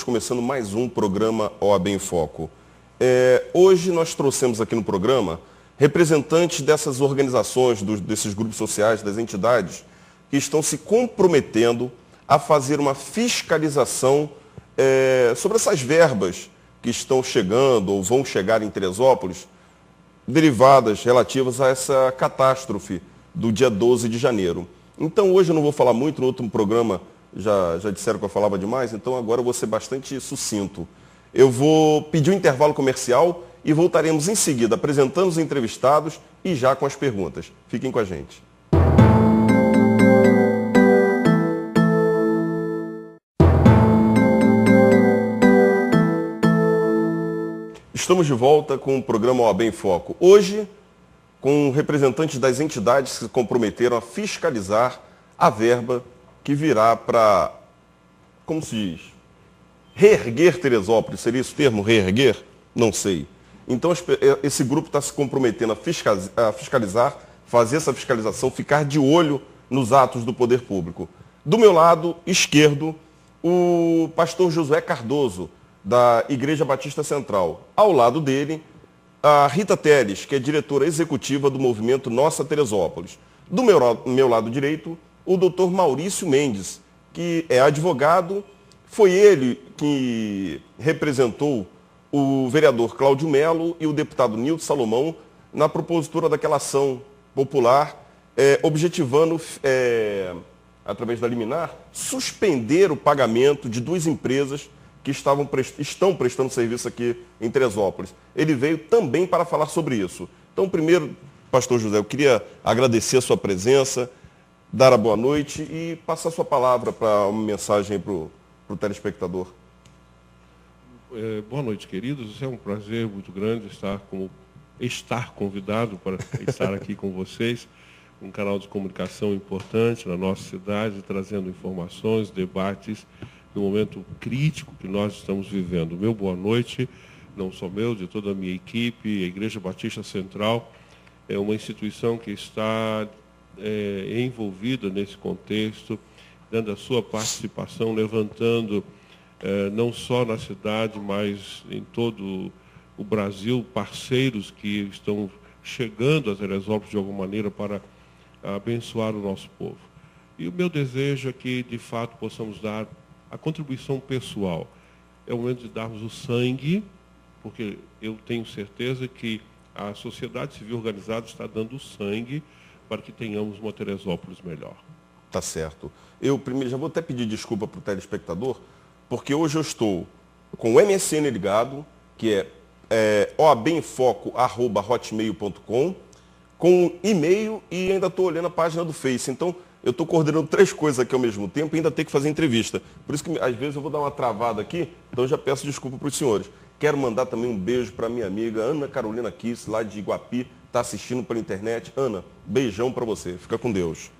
Estamos começando mais um programa OAB em Foco. Hoje nós trouxemos aqui no programa representantes dessas organizações, desses grupos sociais, das entidades, que estão se comprometendo a fazer uma fiscalização sobre essas verbas que estão chegando ou vão chegar em Teresópolis, derivadas relativas a essa catástrofe do dia 12 de janeiro. Então hoje eu não vou falar muito, no outro programa já disseram que eu falava demais, então agora eu vou ser bastante sucinto. Eu vou pedir um intervalo comercial e voltaremos em seguida apresentando os entrevistados e já com as perguntas. Fiquem com a gente. Estamos de volta com o programa OAB em Foco. Hoje, com representantes das entidades que se comprometeram a fiscalizar a verba que virá para, como se diz, reerguer Teresópolis. Seria esse o termo, reerguer? Não sei. Então, esse grupo está se comprometendo a fiscalizar, fazer essa fiscalização, ficar de olho nos atos do poder público. Do meu lado esquerdo, o pastor Josué Cardoso, da Igreja Batista Central. Ao lado dele, a Rita Teles, que é diretora executiva do movimento Nossa Teresópolis. Do meu lado direito, o doutor Maurício Mendes, que é advogado. Foi ele que representou o vereador Cláudio Melo e o deputado Nilton Salomão na propositura daquela ação popular, objetivando, através da liminar, suspender o pagamento de duas empresas que estão prestando serviço aqui em Teresópolis. Ele veio também para falar sobre isso. Então, primeiro, pastor José, eu queria agradecer a sua presença, dar a boa noite e passar a sua palavra para uma mensagem para o telespectador. Boa noite, queridos. É um prazer muito grande estar convidado para estar aqui com vocês, um canal de comunicação importante na nossa cidade, trazendo informações, debates, no momento crítico que nós estamos vivendo. Meu boa noite, não só meu, de toda a minha equipe. A Igreja Batista Central é uma instituição que está envolvida nesse contexto, dando a sua participação, levantando, não só na cidade, mas em todo o Brasil, parceiros que estão chegando a Teresópolis de alguma maneira para abençoar o nosso povo. E o meu desejo é que, de fato, possamos dar a contribuição pessoal. É o momento de darmos o sangue, porque eu tenho certeza que a sociedade civil organizada está dando sangue para que tenhamos uma Teresópolis melhor. Tá certo. Eu primeiro já vou até pedir desculpa para o telespectador, porque hoje eu estou com o MSN ligado, que é oabenfoco@hotmail.com, com e-mail e ainda estou olhando a página do Face. Então, eu estou coordenando 3 coisas aqui ao mesmo tempo e ainda tenho que fazer entrevista. Por isso que, às vezes, eu vou dar uma travada aqui, então eu já peço desculpa para os senhores. Quero mandar também um beijo para minha amiga Ana Carolina Kiss, lá de Iguapi, está assistindo pela internet. Ana, beijão para você. Fica com Deus.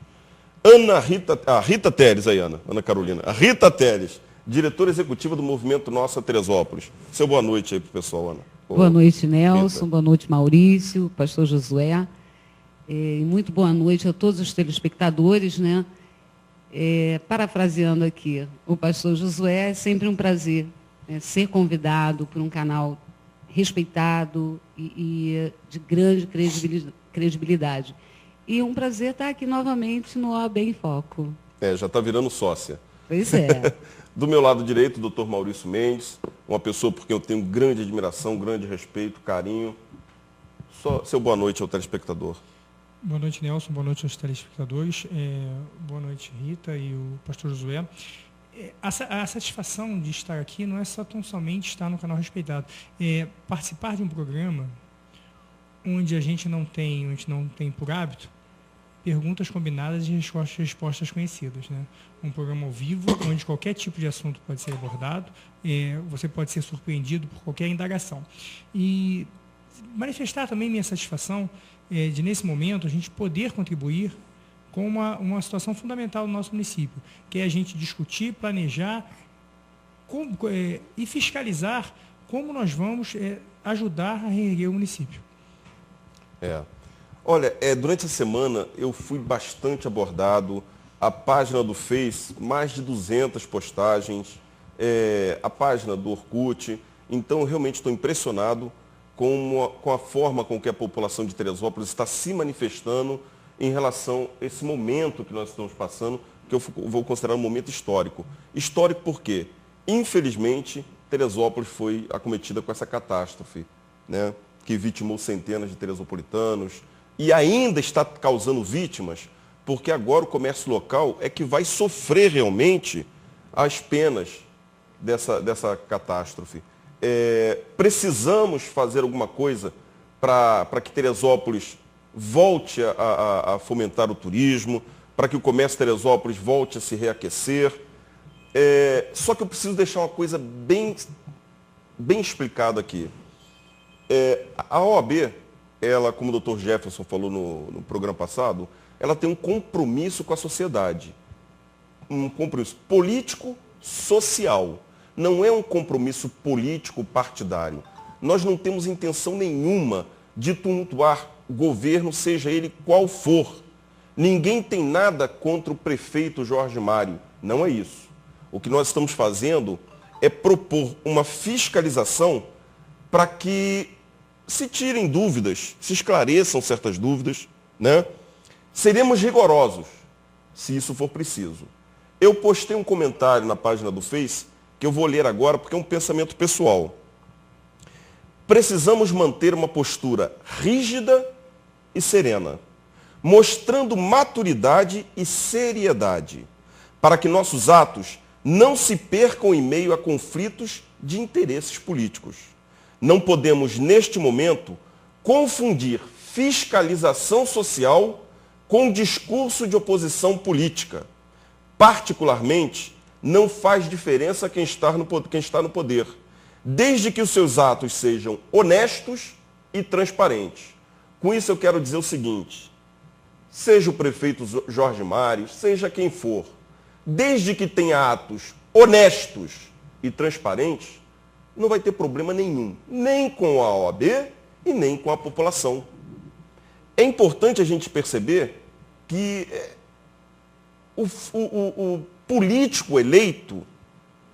Rita Teles aí, Ana Carolina. A Rita Teles, diretora executiva do movimento Nossa Teresópolis. Seu boa noite aí para o pessoal, Ana. Boa noite, Nelson. Rita. Boa noite, Maurício, pastor Josué. E muito boa noite a todos os telespectadores, né? Parafraseando aqui, o pastor Josué, é sempre um prazer ser convidado por um canal respeitado e de grande credibilidade. E um prazer estar aqui novamente no OAB em Foco. Já está virando sócia. Pois é. Do meu lado direito, o doutor Maurício Mendes, uma pessoa por quem eu tenho grande admiração, grande respeito, carinho. Seu boa noite ao telespectador. Boa noite, Nelson. Boa noite aos telespectadores. Boa noite, Rita e o pastor Josué. A satisfação de estar aqui não é só tão somente estar no canal respeitado. Participar de um programa onde a gente não tem por hábito perguntas combinadas e respostas conhecidas, né? Um programa ao vivo, onde qualquer tipo de assunto pode ser abordado, você pode ser surpreendido por qualquer indagação. E manifestar também minha satisfação de, nesse momento, a gente poder contribuir com uma situação fundamental no nosso município, que é a gente discutir, planejar e fiscalizar como nós vamos ajudar a reerguer o município. Olha, durante a semana eu fui bastante abordado, a página do Face, mais de 200 postagens, a página do Orkut. Então, eu realmente estou impressionado com a forma com que a população de Teresópolis está se manifestando em relação a esse momento que nós estamos passando, que eu vou considerar um momento histórico. Histórico por quê? Infelizmente, Teresópolis foi acometida com essa catástrofe, né, que vitimou centenas de teresopolitanos e ainda está causando vítimas, porque agora o comércio local é que vai sofrer realmente as penas dessa catástrofe. Precisamos fazer alguma coisa para que Teresópolis volte a fomentar o turismo, para que o comércio de Teresópolis volte a se reaquecer. Só que eu preciso deixar uma coisa bem explicada aqui. A OAB, ela, como o Dr. Jefferson falou no programa passado, ela tem um compromisso com a sociedade. Um compromisso político, social. Não é um compromisso político partidário. Nós não temos intenção nenhuma de tumultuar o governo, seja ele qual for. Ninguém tem nada contra o prefeito Jorge Mário. Não é isso. O que nós estamos fazendo é propor uma fiscalização para que se tirem dúvidas, se esclareçam certas dúvidas, né? Seremos rigorosos, se isso for preciso. Eu postei um comentário na página do Face, que eu vou ler agora, porque é um pensamento pessoal. Precisamos manter uma postura rígida e serena, mostrando maturidade e seriedade, para que nossos atos não se percam em meio a conflitos de interesses políticos. Não podemos, neste momento, confundir fiscalização social com discurso de oposição política. Particularmente, não faz diferença quem está no poder, desde que os seus atos sejam honestos e transparentes. Com isso eu quero dizer o seguinte: seja o prefeito Jorge Mário, seja quem for, desde que tenha atos honestos e transparentes, não vai ter problema nenhum, nem com a OAB e nem com a população. É importante a gente perceber que o político eleito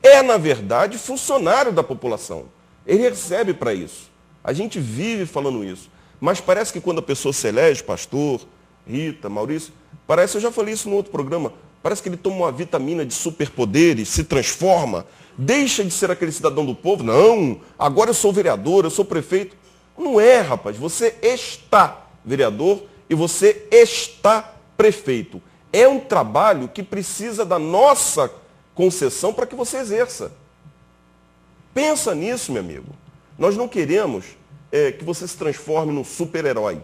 é, na verdade, funcionário da população. Ele recebe para isso. A gente vive falando isso. Mas parece que quando a pessoa se elege, pastor, Rita, Maurício, parece, eu já falei isso no outro programa, parece que ele toma uma vitamina de superpoderes, se transforma, deixa de ser aquele cidadão do povo. Não, agora eu sou vereador, eu sou prefeito. Não é, rapaz, você está vereador e você está prefeito. É um trabalho que precisa da nossa concessão para que você exerça. Pensa nisso, meu amigo. Nós não queremos que você se transforme num super-herói.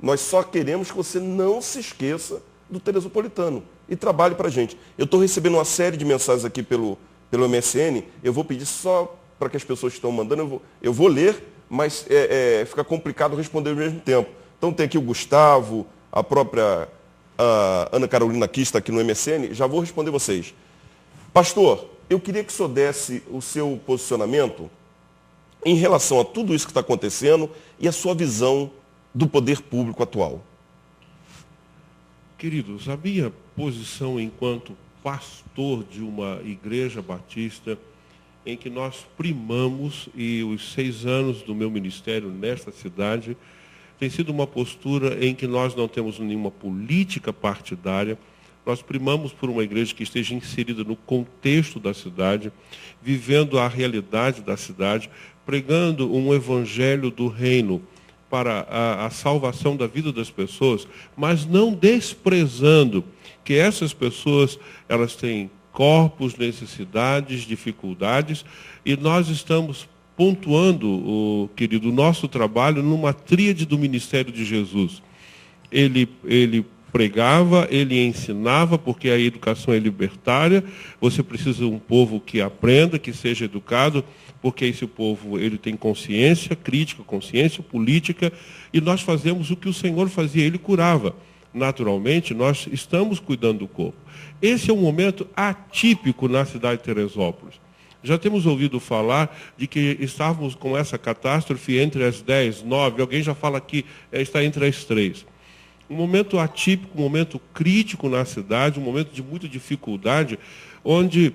Nós só queremos que você não se esqueça do teresopolitano e trabalhe para a gente. Eu estou recebendo uma série de mensagens aqui pelo MSN. Eu vou pedir só para que as pessoas que estão mandando, eu vou ler, mas fica complicado responder ao mesmo tempo. Então tem aqui o Gustavo, a própria Ana Carolina aqui está aqui no MSN. Já vou responder vocês. Pastor, eu queria que o senhor desse o seu posicionamento em relação a tudo isso que está acontecendo e a sua visão do poder público atual. Queridos, a minha posição enquanto pastor de uma igreja batista, em que nós primamos, e os 6 anos do meu ministério nesta cidade, tem sido uma postura em que nós não temos nenhuma política partidária, nós primamos por uma igreja que esteja inserida no contexto da cidade, vivendo a realidade da cidade, pregando um evangelho do reino para a salvação da vida das pessoas, mas não desprezando que essas pessoas, elas têm corpos, necessidades, dificuldades, e nós estamos pontuando, querido, o nosso trabalho numa tríade do ministério de Jesus. Ele pregava, ele ensinava, porque a educação é libertária, você precisa de um povo que aprenda, que seja educado, porque esse povo ele tem consciência crítica, consciência política, e nós fazemos o que o Senhor fazia, ele curava. Naturalmente, nós estamos cuidando do corpo. Esse é um momento atípico na cidade de Teresópolis. Já temos ouvido falar de que estávamos com essa catástrofe entre as 10, 9, alguém já fala que está entre as 3. Um momento atípico, um momento crítico na cidade, um momento de muita dificuldade, onde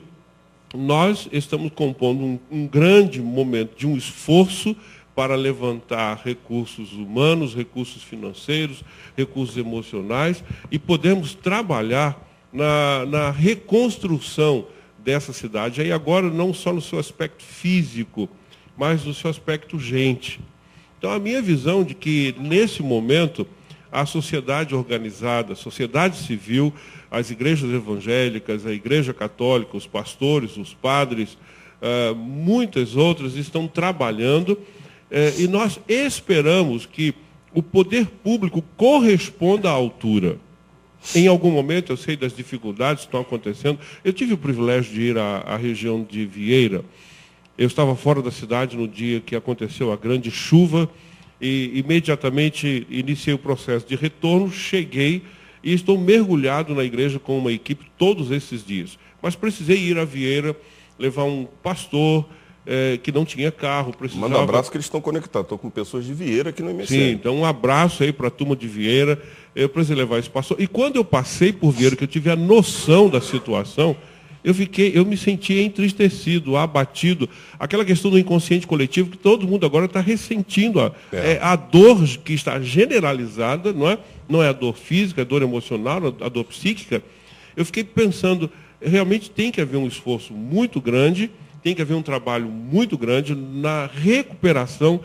nós estamos compondo um grande momento de um esforço para levantar recursos humanos, recursos financeiros, recursos emocionais, e podemos trabalhar na reconstrução dessa cidade. Aí agora não só no seu aspecto físico, mas no seu aspecto gente. Então a minha visão de que nesse momento a sociedade organizada, a sociedade civil, as igrejas evangélicas, a igreja católica, os pastores, os padres, muitas outras estão trabalhando, e nós esperamos que o poder público corresponda à altura. Em algum momento, eu sei das dificuldades que estão acontecendo. Eu tive o privilégio de ir à região de Vieira. Eu estava fora da cidade no dia que aconteceu a grande chuva e imediatamente iniciei o processo de retorno, cheguei e estou mergulhado na igreja com uma equipe todos esses dias. Mas precisei ir a Vieira, levar um pastor que não tinha carro. Precisava... Manda um abraço que eles estão conectados. Estou com pessoas de Vieira aqui no MSN. Sim, então um abraço aí para a turma de Vieira. Eu precisei levar esse pastor. E quando eu passei por Vieira, que eu tive a noção da situação, eu me senti entristecido, abatido. Aquela questão do inconsciente coletivo, que todo mundo agora está ressentindo. A dor que está generalizada, não é a dor física, é a dor emocional, a dor psíquica. Eu fiquei pensando, realmente tem que haver um esforço muito grande, tem que haver um trabalho muito grande na recuperação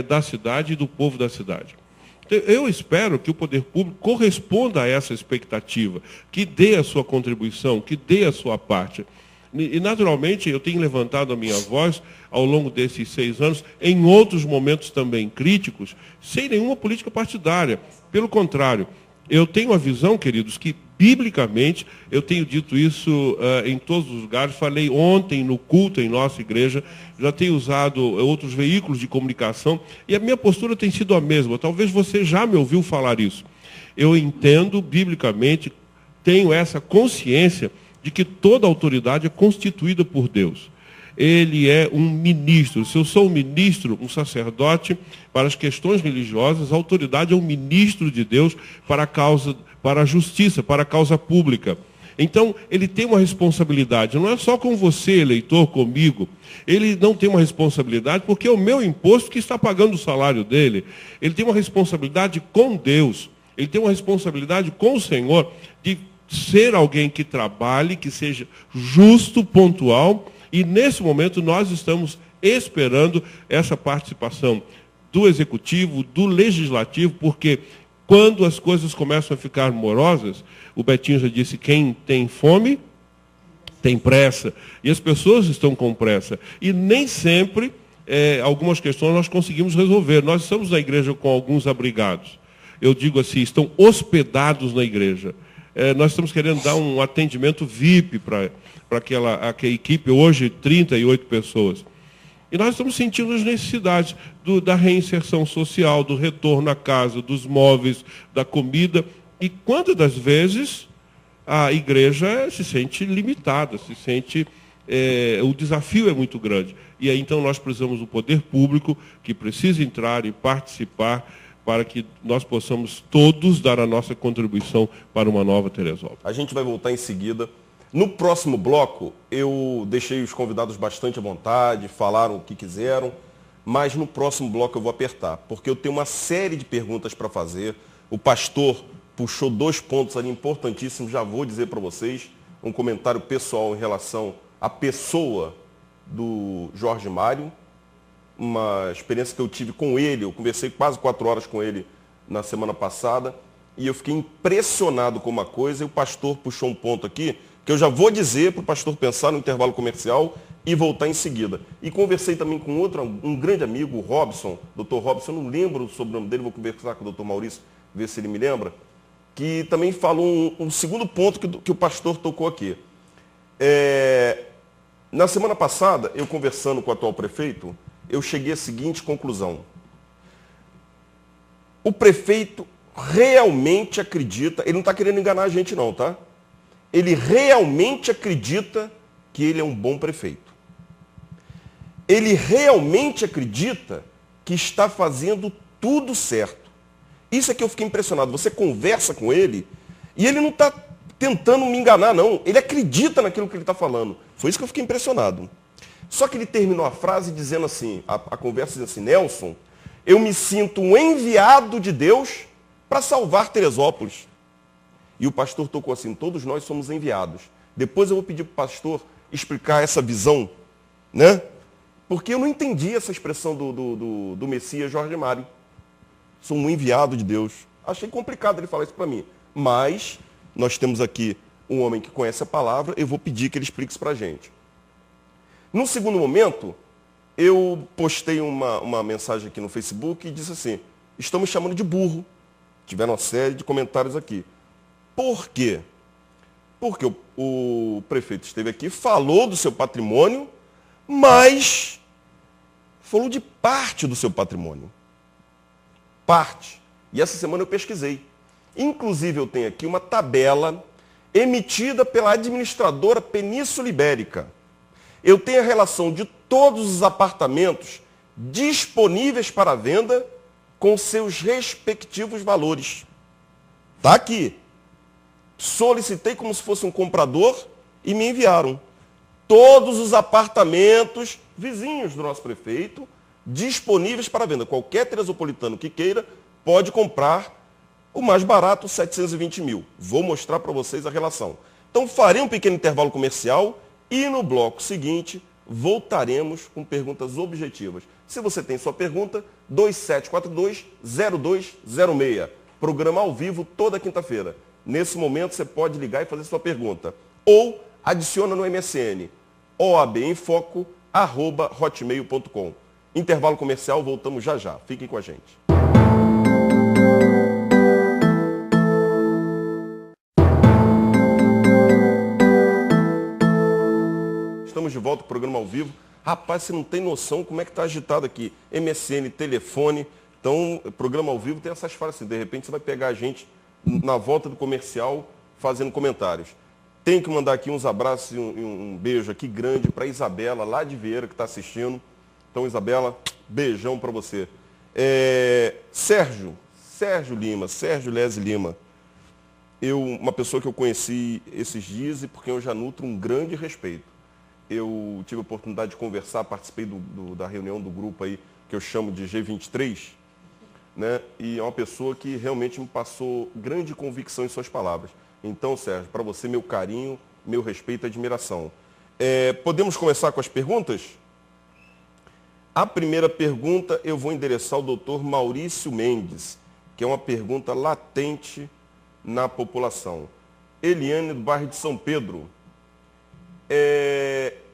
da cidade e do povo da cidade. Então, eu espero que o poder público corresponda a essa expectativa, que dê a sua contribuição, que dê a sua parte. E, naturalmente, eu tenho levantado a minha voz ao longo desses 6 anos, em outros momentos também críticos, sem nenhuma política partidária. Pelo contrário, eu tenho a visão, queridos, que, biblicamente, eu tenho dito isso em todos os lugares, falei ontem no culto em nossa igreja, já tenho usado outros veículos de comunicação, e a minha postura tem sido a mesma. Talvez você já me ouviu falar isso. Eu entendo, biblicamente, tenho essa consciência de que toda autoridade é constituída por Deus. Ele é um ministro. Se eu sou um ministro, um sacerdote, para as questões religiosas, a autoridade é um ministro de Deus para a justiça, para a causa pública. Então, ele tem uma responsabilidade. Não é só com você, eleitor, comigo. Ele não tem uma responsabilidade porque é o meu imposto que está pagando o salário dele. Ele tem uma responsabilidade com Deus. Ele tem uma responsabilidade com o Senhor de ser alguém que trabalhe, que seja justo, pontual. E, nesse momento, nós estamos esperando essa participação do Executivo, do Legislativo, porque quando as coisas começam a ficar morosas, o Betinho já disse, quem tem fome, tem pressa. E as pessoas estão com pressa. E nem sempre, algumas questões nós conseguimos resolver. Nós estamos na igreja com alguns abrigados. Eu digo assim, estão hospedados na igreja. Nós estamos querendo dar um atendimento VIP para aquela equipe, hoje 38 pessoas. E nós estamos sentindo as necessidades da reinserção social, do retorno à casa, dos móveis, da comida. E quantas das vezes a igreja se sente limitada, o desafio é muito grande. E aí então nós precisamos do poder público que precisa entrar e participar para que nós possamos todos dar a nossa contribuição para uma nova Teresópolis. A gente vai voltar em seguida. No próximo bloco, eu deixei os convidados bastante à vontade, falaram o que quiseram, mas no próximo bloco eu vou apertar, porque eu tenho uma série de perguntas para fazer. O pastor puxou 2 pontos ali importantíssimos, já vou dizer para vocês, um comentário pessoal em relação à pessoa do Jorge Mário, uma experiência que eu tive com ele, eu conversei quase 4 horas com ele na semana passada, e eu fiquei impressionado com uma coisa, e o pastor puxou um ponto aqui, que eu já vou dizer para o pastor pensar no intervalo comercial e voltar em seguida. E conversei também com um grande amigo, o Robson, Dr. Robson, eu não lembro o sobrenome dele, vou conversar com o Dr. Maurício, ver se ele me lembra, que também falou um segundo ponto que o pastor tocou aqui. Na semana passada, eu conversando com o atual prefeito, eu cheguei à seguinte conclusão. O prefeito realmente acredita, ele não está querendo enganar a gente não, tá? Ele realmente acredita que ele é um bom prefeito. Ele realmente acredita que está fazendo tudo certo. Isso é que eu fiquei impressionado. Você conversa com ele e ele não está tentando me enganar, não. Ele acredita naquilo que ele está falando. Foi isso que eu fiquei impressionado. Só que ele terminou a frase dizendo assim, a conversa dizendo assim, Nelson, eu me sinto um enviado de Deus para salvar Teresópolis. E o pastor tocou assim, todos nós somos enviados. Depois eu vou pedir para o pastor explicar essa visão, né? Porque eu não entendi essa expressão do Messias Jorge Mário. Sou um enviado de Deus. Achei complicado ele falar isso para mim. Mas nós temos aqui um homem que conhece a palavra, eu vou pedir que ele explique isso para a gente. No segundo momento, eu postei uma mensagem aqui no Facebook e disse assim, estamos chamando de burro. Tiveram uma série de comentários aqui. Por quê? Porque o prefeito esteve aqui, falou do seu patrimônio, mas falou de parte do seu patrimônio. Parte. E essa semana eu pesquisei. Inclusive eu tenho aqui uma tabela emitida pela administradora Península Ibérica. Eu tenho a relação de todos os apartamentos disponíveis para venda com seus respectivos valores. Está aqui. Solicitei como se fosse um comprador e me enviaram. Todos os apartamentos vizinhos do nosso prefeito disponíveis para venda. Qualquer teresopolitano que queira pode comprar o mais barato, 720 mil. Vou mostrar para vocês a relação. Então farei um pequeno intervalo comercial e no bloco seguinte voltaremos com perguntas objetivas. Se você tem sua pergunta, 2742-0206. Programa ao vivo toda quinta-feira. Nesse momento você pode ligar e fazer sua pergunta. Ou adiciona no MSN oabeminfoco@hotmail.com. Intervalo comercial, voltamos já já. Fiquem com a gente. Estamos de volta com o programa ao vivo. Rapaz, você não tem noção como é que está agitado aqui. MSN, telefone. Então, programa ao vivo tem essas falhas assim. De repente você vai pegar a gente na volta do comercial fazendo comentários. Tenho que mandar aqui uns abraços e um beijo aqui grande para Isabela, lá de Vieira, que está assistindo. Então, Isabela, beijão para você. Sérgio Lese Lima. Uma pessoa que eu conheci esses dias e por quem eu já nutro um grande respeito. Eu tive a oportunidade de conversar, participei da reunião do grupo aí, que eu chamo de G23, né? E é uma pessoa que realmente me passou grande convicção em suas palavras. Então, Sérgio, para você, meu carinho, meu respeito e admiração. Podemos começar com as perguntas? A primeira pergunta eu vou endereçar ao doutor Maurício Mendes, que é uma pergunta latente na população. Eliane, do bairro de São Pedro.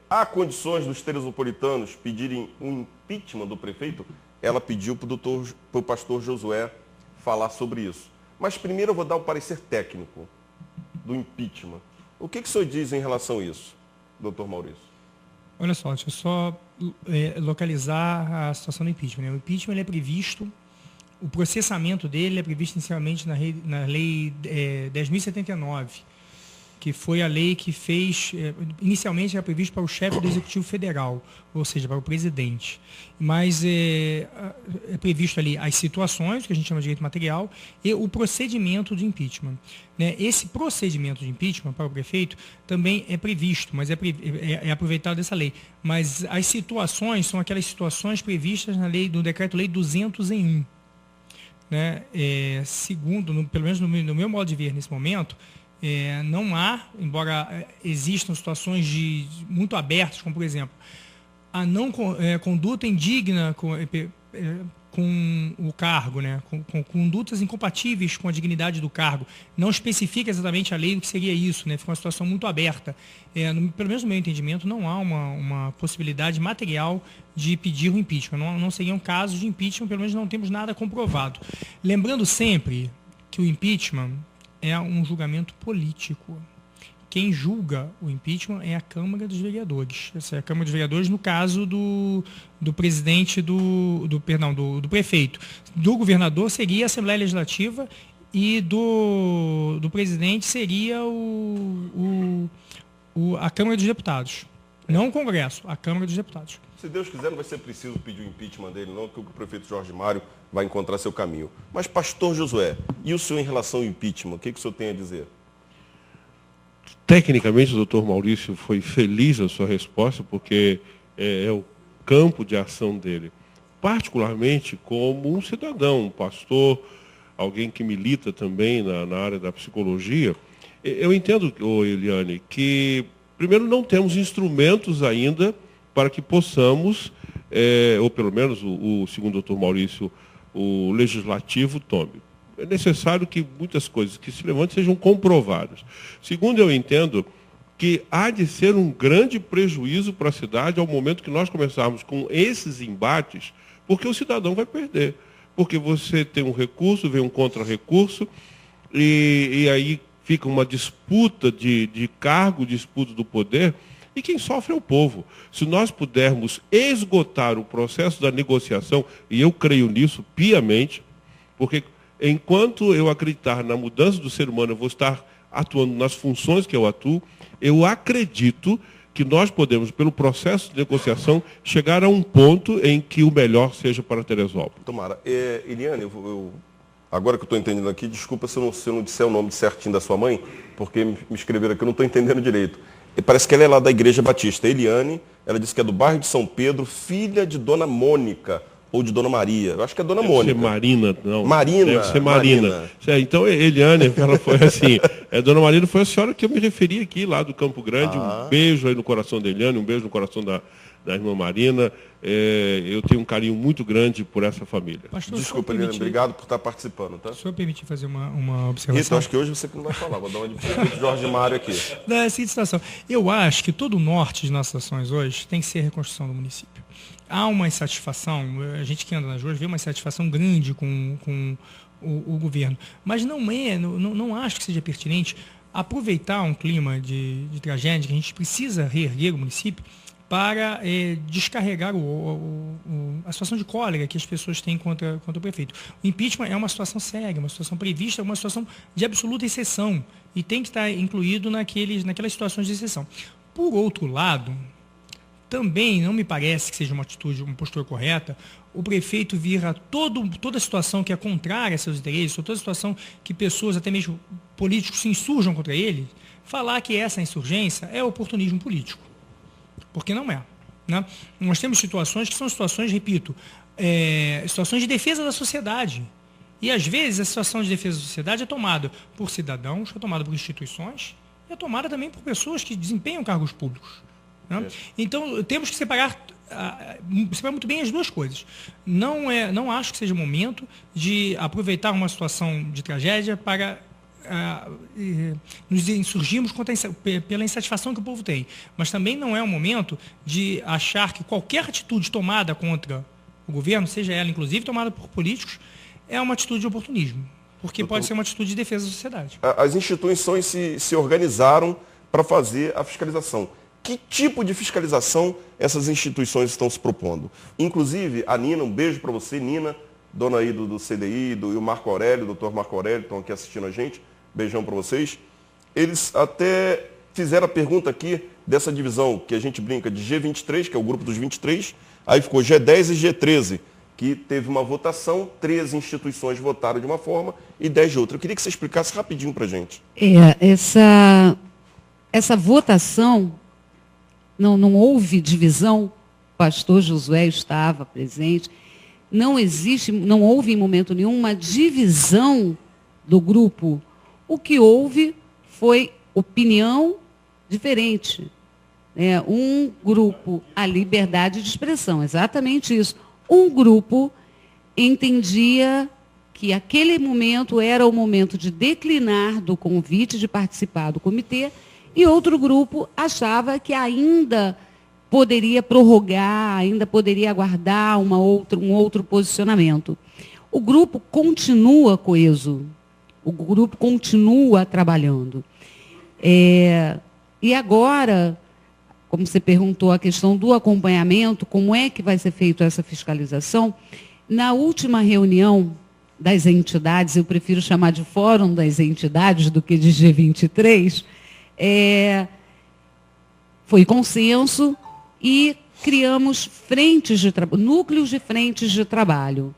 Há condições dos teresopolitanos pedirem um impeachment do prefeito? Ela pediu para o pastor Josué falar sobre isso. Mas primeiro eu vou dar o parecer técnico do impeachment. O que o senhor diz em relação a isso, doutor Maurício? Olha só, deixa eu só localizar a situação do impeachment, né? O impeachment ele é previsto, o processamento dele é previsto inicialmente na lei 10.079, que foi a lei que fez, inicialmente era previsto para o chefe do Executivo Federal, ou seja, para o presidente. Mas é previsto ali as situações, que a gente chama de direito material, e o procedimento de impeachment. Né? Esse procedimento de impeachment para o prefeito também é previsto, mas é aproveitado dessa lei. Mas as situações são aquelas situações previstas na lei, no Decreto-Lei 201. Né? Segundo, pelo menos no meu modo de ver nesse momento, não há, embora existam situações muito abertas, como por exemplo, a não conduta indigna com o cargo, né? com condutas incompatíveis com a dignidade do cargo. Não especifica exatamente a lei o que seria isso, né? Fica uma situação muito aberta. Pelo menos no meu entendimento, não há uma possibilidade material de pedir o impeachment. Não seriam casos de impeachment, pelo menos não temos nada comprovado. Lembrando sempre que o impeachment é um julgamento político. Quem julga o impeachment é a Câmara dos Vereadores. Essa é a Câmara dos Vereadores no caso do presidente, do prefeito. Do governador seria a Assembleia Legislativa e do presidente seria a Câmara dos Deputados. Não o Congresso, a Câmara dos Deputados. Se Deus quiser, não vai ser preciso pedir o impeachment dele, não, que o prefeito Jorge Mário vai encontrar seu caminho. Mas, pastor Josué, e o senhor em relação ao impeachment, o que o senhor tem a dizer? Tecnicamente, o doutor Maurício foi feliz na sua resposta, porque é o campo de ação dele. Particularmente como um cidadão, um pastor, alguém que milita também na área da psicologia, eu entendo, Eliane, que, primeiro, não temos instrumentos ainda para que possamos, ou pelo menos segundo o doutor Maurício, o legislativo tome. É necessário que muitas coisas que se levantem sejam comprovadas. Segundo, eu entendo que há de ser um grande prejuízo para a cidade ao momento que nós começarmos com esses embates, porque o cidadão vai perder. Porque você tem um recurso, vem um contra-recurso, e aí fica uma disputa de cargo, disputa do poder, e quem sofre é o povo. Se nós pudermos esgotar o processo da negociação, e eu creio nisso piamente, porque enquanto eu acreditar na mudança do ser humano, eu vou estar atuando nas funções que eu atuo, eu acredito que nós podemos, pelo processo de negociação, chegar a um ponto em que o melhor seja para Teresópolis. Tomara. Eliane, agora que eu estou entendendo aqui, desculpa se eu não disser o nome certinho da sua mãe, porque me escreveram aqui, eu não estou entendendo direito. Parece que ela é lá da Igreja Batista. Eliane, ela disse que é do bairro de São Pedro, filha de Dona Mônica, ou de Dona Maria. Eu acho que é Dona Mônica. Deve ser Marina, não. Marina. Deve ser Marina. Então, Eliane, ela foi assim. Dona Marina foi a senhora que eu me referi aqui, lá do Campo Grande. Um beijo aí no coração da Eliane, um beijo no coração da irmã Marina. Eu tenho um carinho muito grande por essa família. Pastor, desculpa, Eliane, obrigado por estar participando. Tá? Se eu permitir fazer uma observação. Isso, eu acho que hoje você que não vai falar. Vou dar uma de Jorge Mário aqui. Não, é a seguinte situação. Eu acho que todo o norte de nossas ações hoje tem que ser a reconstrução do município. Há uma insatisfação, a gente que anda nas ruas vê uma insatisfação grande com o governo, mas não acho que seja pertinente aproveitar um clima de tragédia, que a gente precisa reerguer o município, para descarregar a situação de cólera que as pessoas têm contra o prefeito. O impeachment é uma situação séria, uma situação prevista, uma situação de absoluta exceção, e tem que estar incluído naquelas situações de exceção. Por outro lado, também não me parece que seja uma postura correta o prefeito vir a toda a situação que é contrária a seus interesses, ou toda a situação que pessoas, até mesmo políticos, se insurjam contra ele, falar que essa insurgência é oportunismo político. Porque não é. Né? Nós temos situações que são situações, repito, situações de defesa da sociedade. E, às vezes, a situação de defesa da sociedade é tomada por cidadãos, é tomada por instituições, e é tomada também por pessoas que desempenham cargos públicos. Né? Então, temos que separar muito bem as duas coisas. Não acho que seja momento de aproveitar uma situação de tragédia para nos insurgirmos pela insatisfação que o povo tem. Mas também não é o momento de achar que qualquer atitude tomada contra o governo, seja ela inclusive tomada por políticos, é uma atitude de oportunismo. Porque pode ser uma atitude de defesa da sociedade. As instituições se organizaram para fazer a fiscalização. Que tipo de fiscalização essas instituições estão se propondo? Inclusive, a Nina, um beijo para você, Nina, dona aí do CDI, e o Marco Aurélio, o doutor Marco Aurélio, estão aqui assistindo a gente. Beijão para vocês. Eles até fizeram a pergunta aqui dessa divisão, que a gente brinca de G23, que é o grupo dos 23, aí ficou G10 e G13, que teve uma votação, 13 instituições votaram de uma forma e 10 de outra. Eu queria que você explicasse rapidinho para a gente. Essa votação, não houve divisão, o pastor Josué estava presente, não houve em momento nenhum uma divisão do grupo. O que houve foi opinião diferente. Um grupo, a liberdade de expressão, exatamente isso. Um grupo entendia que aquele momento era o momento de declinar do convite de participar do comitê, e outro grupo achava que ainda poderia prorrogar, ainda poderia aguardar um outro posicionamento. O grupo continua coeso, o grupo continua trabalhando. E agora, como você perguntou, a questão do acompanhamento, como é que vai ser feita essa fiscalização? Na última reunião das entidades, eu prefiro chamar de Fórum das Entidades do que de G23, foi consenso e criamos núcleos de frentes de trabalho.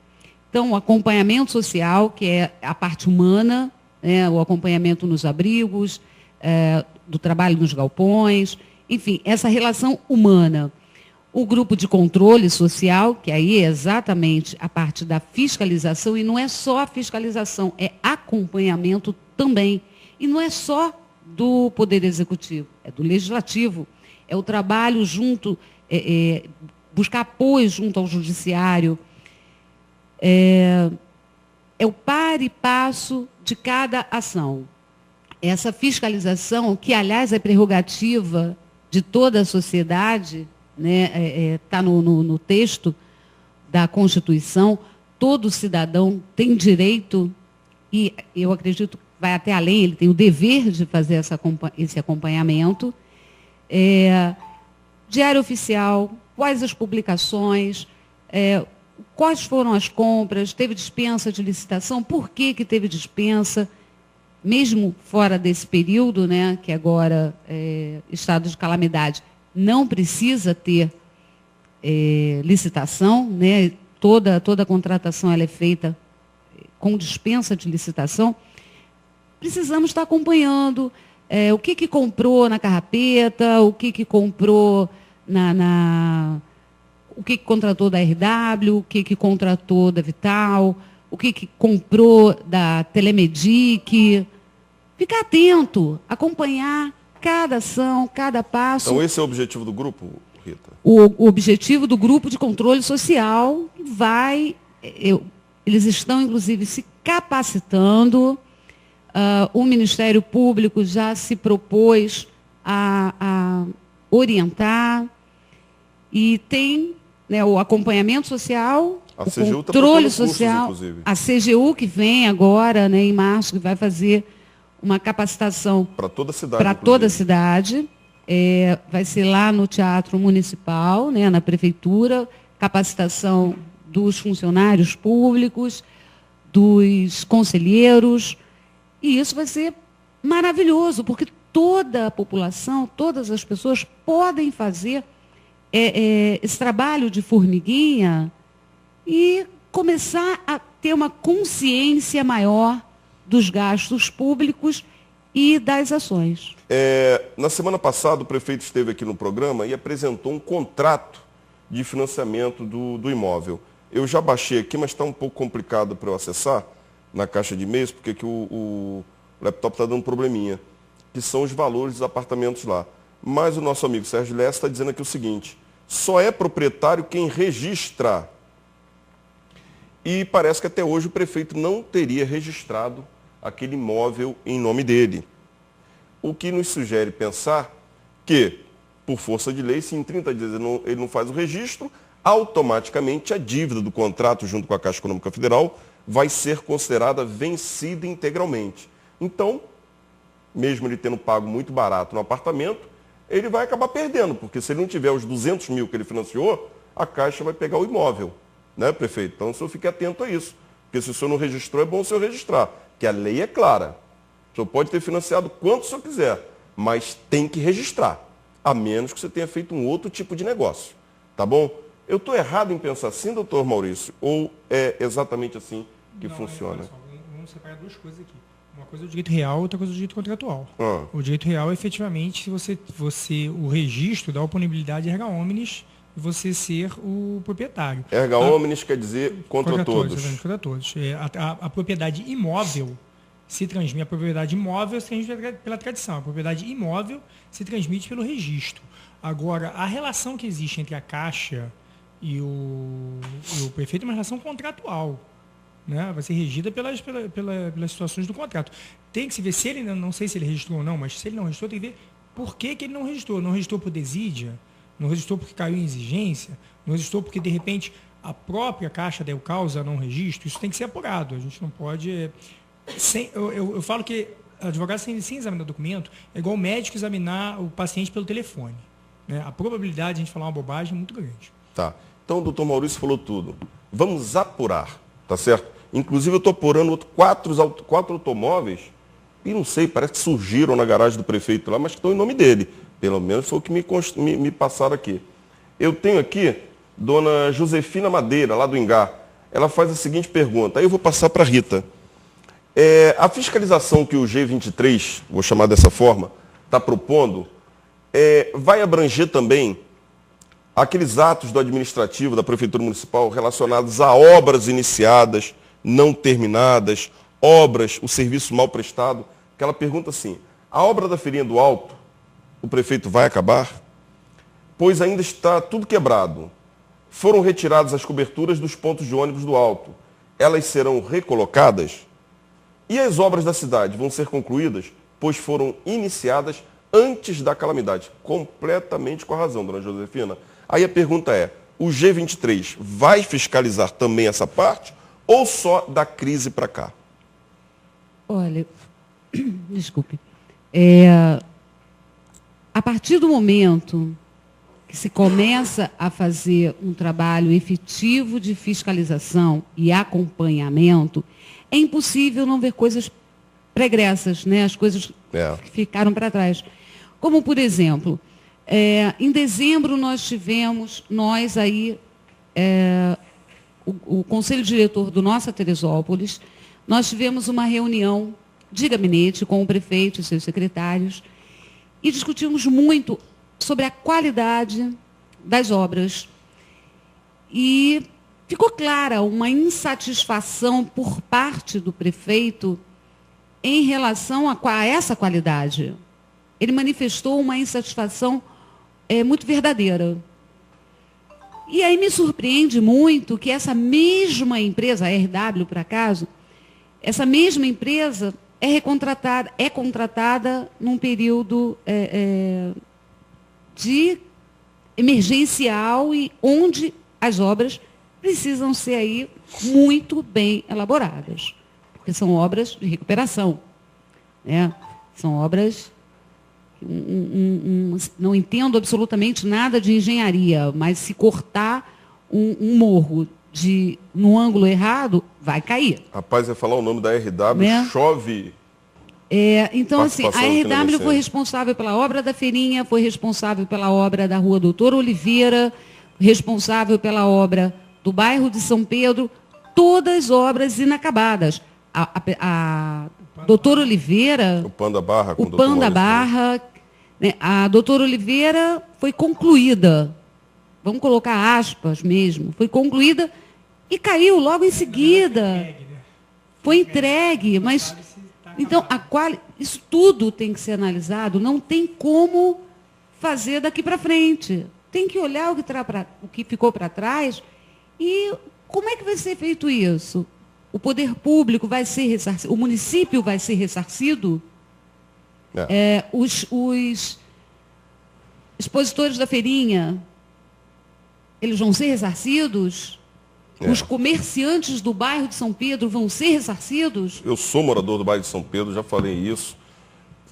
Então, o acompanhamento social, que é a parte humana, o acompanhamento nos abrigos, do trabalho nos galpões, enfim, essa relação humana. O grupo de controle social, que aí é exatamente a parte da fiscalização, e não é só a fiscalização, é acompanhamento também. E não é só do Poder Executivo, é do Legislativo, é o trabalho junto, buscar apoio junto ao Judiciário, é o par e passo de cada ação. Essa fiscalização, que, aliás, é prerrogativa de toda a sociedade, né, está no texto da Constituição, todo cidadão tem direito, e eu acredito que vai até além, ele tem o dever de fazer esse acompanhamento. Diário oficial, quais as publicações, quais foram as compras, teve dispensa de licitação, por que teve dispensa, mesmo fora desse período, né, que agora estado de calamidade, não precisa ter licitação, né, toda a contratação ela é feita com dispensa de licitação. Precisamos estar acompanhando o que comprou na carrapeta, o que comprou o que contratou da RW, o que contratou da Vital, o que comprou da Telemedic. Ficar atento, acompanhar cada ação, cada passo. Então esse é o objetivo do grupo, Rita? O objetivo do grupo de controle social eles estão, inclusive, se capacitando. O Ministério Público já se propôs a orientar e tem, né, o acompanhamento social, a o CGU controle tá social, cursos, inclusive. A CGU que vem agora, né, em março, que vai fazer uma capacitação para toda a cidade. Para toda a cidade. Vai ser lá no Teatro Municipal, né, na Prefeitura, capacitação dos funcionários públicos, dos conselheiros. E isso vai ser maravilhoso, porque toda a população, todas as pessoas podem fazer esse trabalho de formiguinha e começar a ter uma consciência maior dos gastos públicos e das ações. Na semana passada, o prefeito esteve aqui no programa e apresentou um contrato de financiamento do imóvel. Eu já baixei aqui, mas está um pouco complicado para eu acessar na caixa de e-mails, porque aqui o laptop está dando probleminha, que são os valores dos apartamentos lá. Mas o nosso amigo Sérgio Lessa está dizendo aqui o seguinte: só é proprietário quem registra. E parece que até hoje o prefeito não teria registrado aquele imóvel em nome dele. O que nos sugere pensar que, por força de lei, se em 30 dias ele não faz o registro, automaticamente a dívida do contrato junto com a Caixa Econômica Federal vai ser considerada vencida integralmente. Então, mesmo ele tendo pago muito barato no apartamento, ele vai acabar perdendo, porque se ele não tiver os 200 mil que ele financiou, a Caixa vai pegar o imóvel, né, prefeito? Então, o senhor fique atento a isso, porque se o senhor não registrou, é bom o senhor registrar, que a lei é clara. O senhor pode ter financiado quanto o senhor quiser, mas tem que registrar, a menos que você tenha feito um outro tipo de negócio, tá bom? Eu estou errado em pensar assim, doutor Maurício? Ou é exatamente assim que funciona? Vamos separar duas coisas aqui. Uma coisa é o direito real, outra coisa é o direito contratual. O direito real, efetivamente, o registro dá a oponibilidade erga omnes de você ser o proprietário. Erga omnes quer dizer contra todos. Contra todos. A propriedade imóvel se transmite pela tradição. A propriedade imóvel se transmite pelo registro. Agora, a relação que existe entre a Caixa e o prefeito é uma relação contratual, né? Vai ser regida pelas situações do contrato. Tem que se ver se ele, não sei se ele registrou ou não, mas se ele não registrou, tem que ver por que ele não registrou. Não registrou por desídia, não registrou porque caiu em exigência, não registrou porque, de repente, a própria Caixa deu causa a não registro. Isso tem que ser apurado. A gente não pode... Eu falo que advogado sem examinar documento é igual o médico examinar o paciente pelo telefone, né? A probabilidade de a gente falar uma bobagem é muito grande. Tá. Então o doutor Maurício falou tudo. Vamos apurar, tá certo? Inclusive eu estou apurando quatro automóveis e não sei, parece que surgiram na garagem do prefeito lá, mas que estão em nome dele. Pelo menos foi o que me passaram aqui. Eu tenho aqui dona Josefina Madeira, lá do Ingá. Ela faz a seguinte pergunta, aí eu vou passar para a Rita. A fiscalização que o G23, vou chamar dessa forma, está propondo, vai abranger também aqueles atos do administrativo da Prefeitura Municipal relacionados a obras iniciadas, não terminadas, obras, o serviço mal prestado. Aquela pergunta assim, a obra da Feirinha do Alto, o prefeito vai acabar? Pois ainda está tudo quebrado. Foram retiradas as coberturas dos pontos de ônibus do Alto. Elas serão recolocadas? E as obras da cidade vão ser concluídas, pois foram iniciadas antes da calamidade. Completamente com a razão, dona Josefina. Aí a pergunta é, o G23 vai fiscalizar também essa parte ou só da crise para cá? Olha, desculpe. A partir do momento que se começa a fazer um trabalho efetivo de fiscalização e acompanhamento, é impossível não ver coisas pregressas, né? As coisas que ficaram para trás. Como, por exemplo, em dezembro nós tivemos, o Conselho Diretor do Nossa Teresópolis, nós tivemos uma reunião de gabinete com o prefeito e seus secretários e discutimos muito sobre a qualidade das obras. E ficou clara uma insatisfação por parte do prefeito em relação a essa qualidade. Ele manifestou uma insatisfação muito verdadeira. E aí me surpreende muito que essa mesma empresa, a RW, por acaso, essa mesma empresa é contratada num período de emergencial e onde as obras precisam ser aí muito bem elaboradas, porque são obras de recuperação, né? São obras, não entendo absolutamente nada de engenharia, mas se cortar um morro no ângulo errado, vai cair. Rapaz, ia falar o nome da RW, né? Chove. Então, assim, a RW foi responsável pela obra da Feirinha, foi responsável pela obra da Rua Doutor Oliveira, responsável pela obra do bairro de São Pedro, todas obras inacabadas. A Doutor Oliveira... O Panda Barra. O Panda Barra, né? A Doutor Oliveira foi concluída, vamos colocar aspas mesmo, foi concluída e caiu logo em seguida. Foi entregue, mas... Então, isso tudo tem que ser analisado, não tem como fazer daqui para frente. Tem que olhar o que ficou para trás e como é que vai ser feito isso? O poder público vai ser ressarcido, o município vai ser ressarcido? Os expositores da feirinha, eles vão ser ressarcidos? Os comerciantes do bairro de São Pedro vão ser ressarcidos? Eu sou morador do bairro de São Pedro, já falei isso.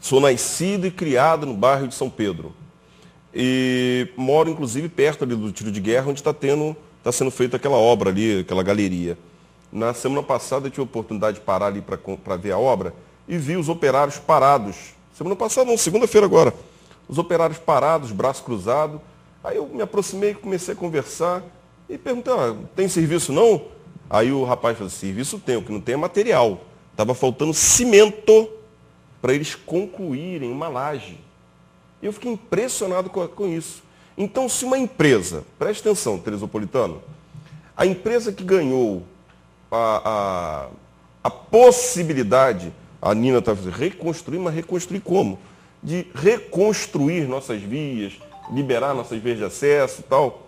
Sou nascido e criado no bairro de São Pedro. E moro, inclusive, perto ali do tiro de guerra, onde está sendo feita aquela obra ali, aquela galeria. Na semana passada eu tive a oportunidade de parar ali para ver a obra e vi os operários parados. Semana passada, não, segunda-feira agora. Os operários parados, braço cruzado. Aí eu me aproximei, comecei a conversar e perguntei, tem serviço não? Aí o rapaz falou, serviço tem, o que não tem é material. Estava faltando cimento para eles concluírem uma laje. E eu fiquei impressionado com isso. Então, se uma empresa, preste atenção, Teresopolitano, a empresa que ganhou a possibilidade, a Nina está dizendo, reconstruir, mas reconstruir como? De reconstruir nossas vias, liberar nossas vias de acesso e tal,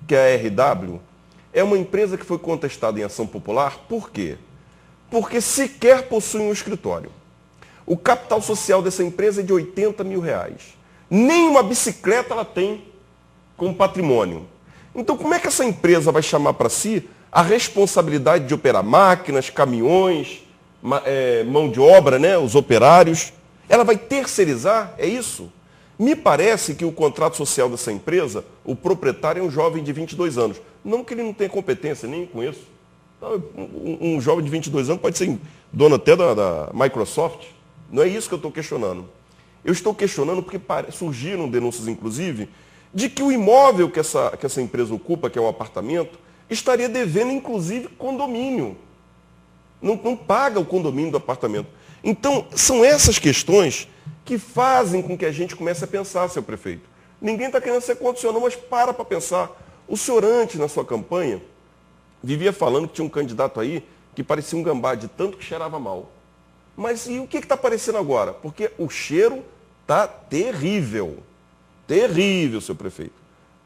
que é a RW, é uma empresa que foi contestada em ação popular. Por quê? Porque sequer possui um escritório. O capital social dessa empresa é de R$80 mil. Nem uma bicicleta ela tem como patrimônio. Então, como é que essa empresa vai chamar para si a responsabilidade de operar máquinas, caminhões, mão de obra, né, os operários? Ela vai terceirizar? É isso? Me parece que o contrato social dessa empresa, o proprietário é um jovem de 22 anos. Não que ele não tenha competência, nem conheço. Um jovem de 22 anos pode ser dono até da Microsoft. Não é isso que eu estou questionando. Eu estou questionando porque surgiram denúncias, inclusive, de que o imóvel que essa empresa ocupa, que é um apartamento, estaria devendo, inclusive, condomínio. não paga o condomínio do apartamento. Então, são essas questões que fazem com que a gente comece a pensar, seu prefeito. Ninguém está querendo ser contra o senhor, não, mas para pensar. O senhor, antes, na sua campanha, vivia falando que tinha um candidato aí que parecia um gambá de tanto que cheirava mal. Mas e o que está aparecendo agora? Porque o cheiro está terrível. Terrível, seu prefeito.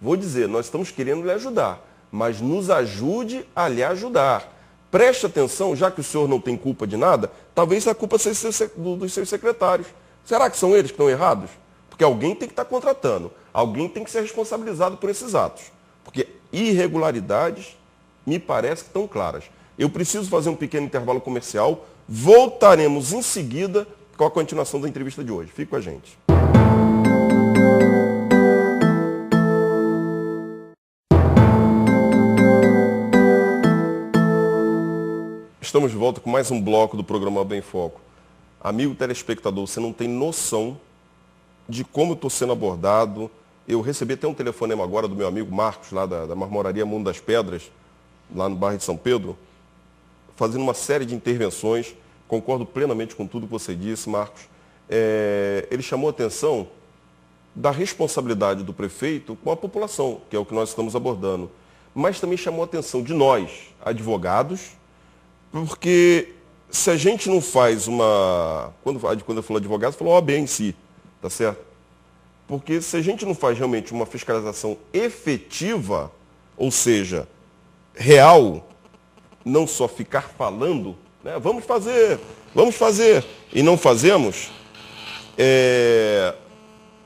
Vou dizer, nós estamos querendo lhe ajudar, mas nos ajude a lhe ajudar. Preste atenção, já que o senhor não tem culpa de nada, talvez a culpa seja dos seus secretários. Será que são eles que estão errados? Porque alguém tem que estar contratando, alguém tem que ser responsabilizado por esses atos. Porque irregularidades me parece que estão claras. Eu preciso fazer um pequeno intervalo comercial, voltaremos em seguida com a continuação da entrevista de hoje. Fique com a gente. Estamos de volta com mais um bloco do programa Bem Foco. Amigo telespectador, você não tem noção de como eu estou sendo abordado. Eu recebi até um telefonema agora do meu amigo Marcos, lá da Marmoraria Mundo das Pedras, lá no bairro de São Pedro, fazendo uma série de intervenções. Concordo plenamente com tudo que você disse, Marcos. Ele chamou a atenção da responsabilidade do prefeito com a população, que é o que nós estamos abordando. Mas também chamou a atenção de nós, advogados, porque se a gente não faz uma... Quando eu falo advogado, falou OAB em si, tá certo? Porque se a gente não faz realmente uma fiscalização efetiva, ou seja, real, não só ficar falando, né, vamos fazer, e não fazemos,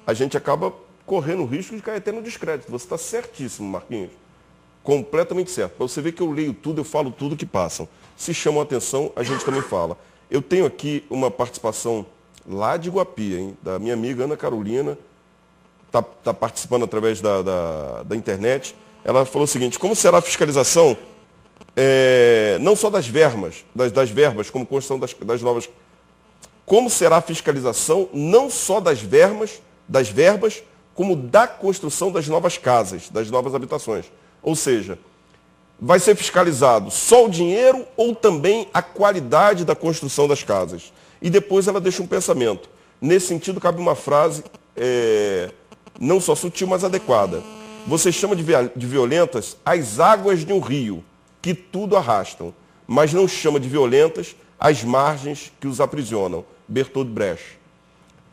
a gente acaba correndo o risco de cair até no descrédito. Você está certíssimo, Marquinhos. Completamente certo. Para você ver que eu leio tudo, eu falo tudo que passam. Se chamam a atenção, a gente também fala. Eu tenho aqui uma participação lá de Iguapi, hein, da minha amiga Ana Carolina, está participando através da internet. Ela falou o seguinte: como será a fiscalização, não só das verbas, como construção das novas... Como será a fiscalização não só das verbas, como da construção das novas casas, das novas habitações? Ou seja, vai ser fiscalizado só o dinheiro ou também a qualidade da construção das casas? E depois ela deixa um pensamento. Nesse sentido, cabe uma frase não só sutil, mas adequada. Você chama de violentas as águas de um rio, que tudo arrastam, mas não chama de violentas as margens que os aprisionam. Bertold Brecht.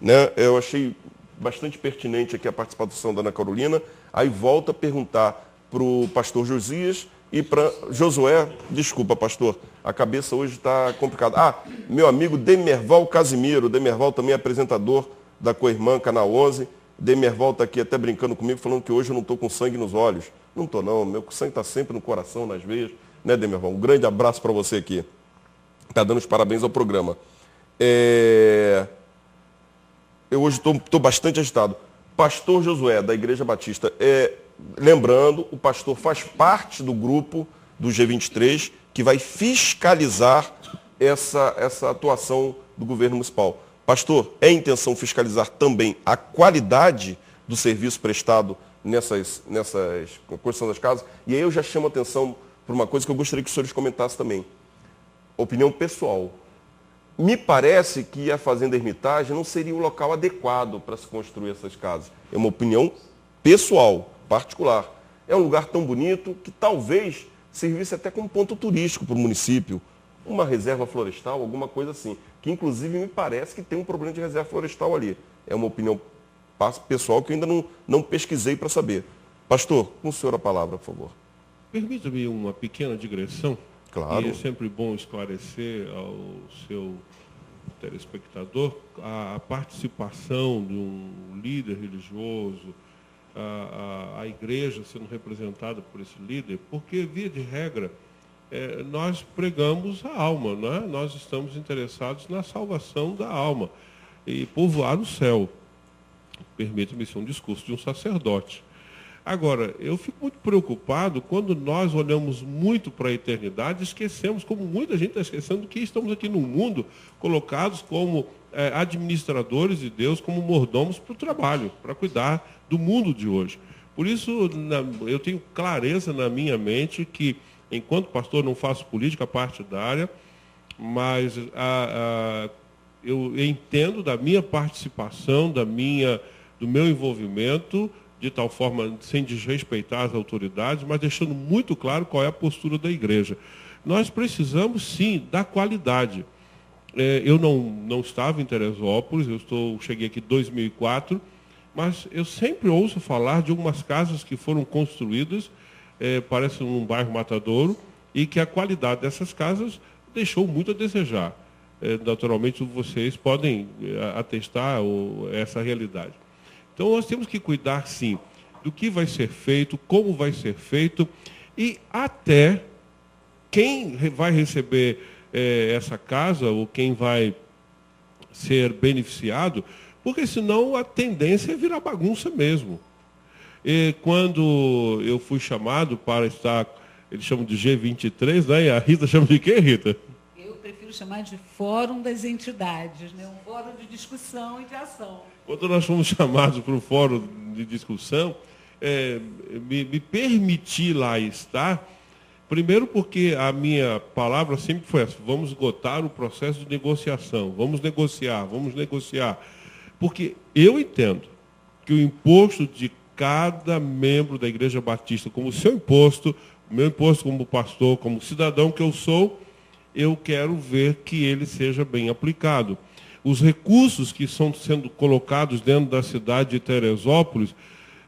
Né? Eu achei bastante pertinente aqui a participação da Ana Carolina. Aí volta a perguntar para o pastor Josias e para Josué. Desculpa, pastor, a cabeça hoje está complicada. Meu amigo Demerval Casimiro. Demerval também é apresentador da Coirmã, Canal 11. Demerval está aqui até brincando comigo, falando que hoje eu não estou com sangue nos olhos. Não estou não, meu sangue está sempre no coração, nas veias. Né, Demerval? Um grande abraço para você aqui. Está dando os parabéns ao programa. Eu hoje estou bastante agitado. Pastor Josué, da Igreja Batista. Lembrando, o pastor faz parte do grupo do G23 que vai fiscalizar essa atuação do governo municipal. Pastor, é intenção fiscalizar também a qualidade do serviço prestado nessas construção das casas? E aí eu já chamo a atenção para uma coisa que eu gostaria que os senhores comentassem também. Opinião pessoal. Me parece que a Fazenda Hermitage não seria o local adequado para se construir essas casas. É uma opinião pessoal, particular. É um lugar tão bonito que talvez servisse até como ponto turístico para o município. Uma reserva florestal, alguma coisa assim. Que inclusive me parece que tem um problema de reserva florestal ali. É uma opinião pessoal que eu ainda não pesquisei para saber. Pastor, com o senhor a palavra, por favor. Permita-me uma pequena digressão. Claro. E é sempre bom esclarecer ao seu telespectador a participação de um líder religioso, a igreja sendo representada por esse líder, porque, via de regra, nós pregamos a alma, né? Nós estamos interessados na salvação da alma e povoar o céu. Permita-me ser um discurso de um sacerdote. Agora, eu fico muito preocupado quando nós olhamos muito para a eternidade e esquecemos, como muita gente está esquecendo, que estamos aqui no mundo colocados como administradores de Deus, como mordomos para o trabalho, para cuidar do mundo de hoje. Por isso, eu tenho clareza na minha mente que, enquanto pastor, não faço política partidária, mas eu entendo da minha participação, do meu envolvimento, de tal forma, sem desrespeitar as autoridades, mas deixando muito claro qual é a postura da igreja. Nós precisamos, sim, da qualidade. Eu não estava em Teresópolis, cheguei aqui em 2004, mas eu sempre ouço falar de algumas casas que foram construídas, parece num bairro Matadouro, e que a qualidade dessas casas deixou muito a desejar. Naturalmente, vocês podem atestar essa realidade. Então, nós temos que cuidar, sim, do que vai ser feito, como vai ser feito, e até quem vai receber essa casa, ou quem vai ser beneficiado, porque senão a tendência é virar bagunça mesmo. E quando eu fui chamado para estar, eles chamam de G23, né? E a Rita chama de quê, Rita? Eu prefiro chamar de Fórum das Entidades, né? Um fórum de discussão e de ação. Quando nós fomos chamados para o fórum de discussão, me permiti lá estar, primeiro porque a minha palavra sempre foi essa: vamos esgotar o processo de negociação, vamos negociar. Porque eu entendo que o imposto de cada membro da Igreja Batista, como o seu imposto, o meu imposto como pastor, como cidadão que eu sou, eu quero ver que ele seja bem aplicado. Os recursos que estão sendo colocados dentro da cidade de Teresópolis,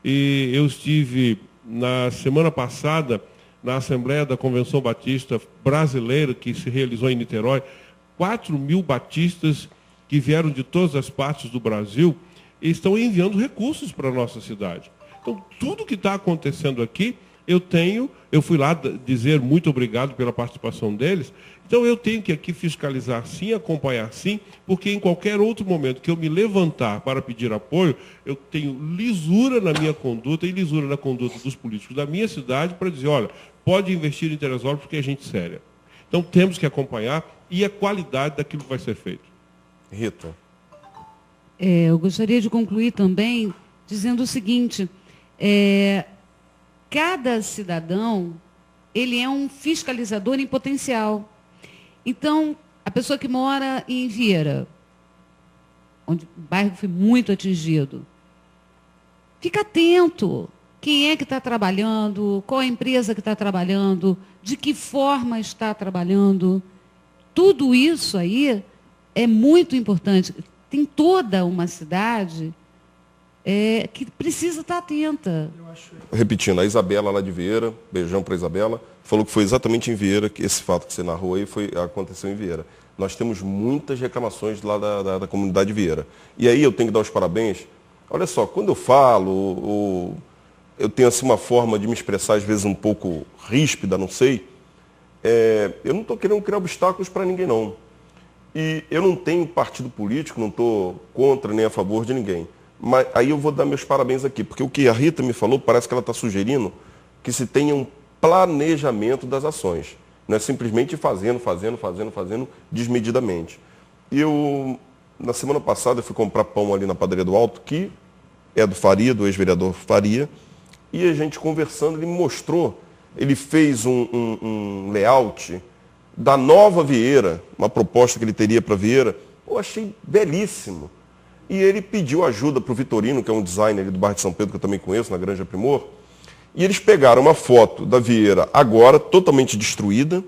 e eu estive na semana passada na Assembleia da Convenção Batista Brasileira, que se realizou em Niterói, 4.000 batistas que vieram de todas as partes do Brasil estão enviando recursos para a nossa cidade. Então, tudo que está acontecendo aqui, eu fui lá dizer muito obrigado pela participação deles. Então, eu tenho que aqui fiscalizar sim, acompanhar sim, porque em qualquer outro momento que eu me levantar para pedir apoio, eu tenho lisura na minha conduta e lisura na conduta dos políticos da minha cidade para dizer, olha, pode investir em Teresópolis porque é gente séria. Então, temos que acompanhar e a qualidade daquilo que vai ser feito. Rita. Eu gostaria de concluir também dizendo o seguinte: cada cidadão ele é um fiscalizador em potencial. Então, a pessoa que mora em Vieira, onde o bairro foi muito atingido, fica atento. Quem é que está trabalhando? Qual a empresa que está trabalhando? De que forma está trabalhando? Tudo isso aí é muito importante. Tem toda uma cidade que precisa estar atenta. Repetindo, a Isabela lá de Vieira, beijão para a Isabela, falou que foi exatamente em Vieira, que esse fato que você narrou aí aconteceu em Vieira. Nós temos muitas reclamações lá da comunidade de Vieira. E aí eu tenho que dar os parabéns. Olha só, quando eu falo, eu tenho assim uma forma de me expressar às vezes um pouco ríspida, não sei. Eu não estou querendo criar obstáculos para ninguém, não. E eu não tenho partido político, não estou contra nem a favor de ninguém. Mas aí eu vou dar meus parabéns aqui, porque o que a Rita me falou, parece que ela está sugerindo que se tenha um planejamento das ações. Não é simplesmente fazendo desmedidamente. Na semana passada, eu fui comprar pão ali na Padaria do Alto, que é do Faria, do ex-vereador Faria, e a gente conversando, ele me mostrou, ele fez um layout da nova Vieira, uma proposta que ele teria para Vieira. Eu achei belíssimo. E ele pediu ajuda para o Vitorino, que é um designer do bairro de São Pedro, que eu também conheço, na Granja Primor. E eles pegaram uma foto da Vieira agora, totalmente destruída,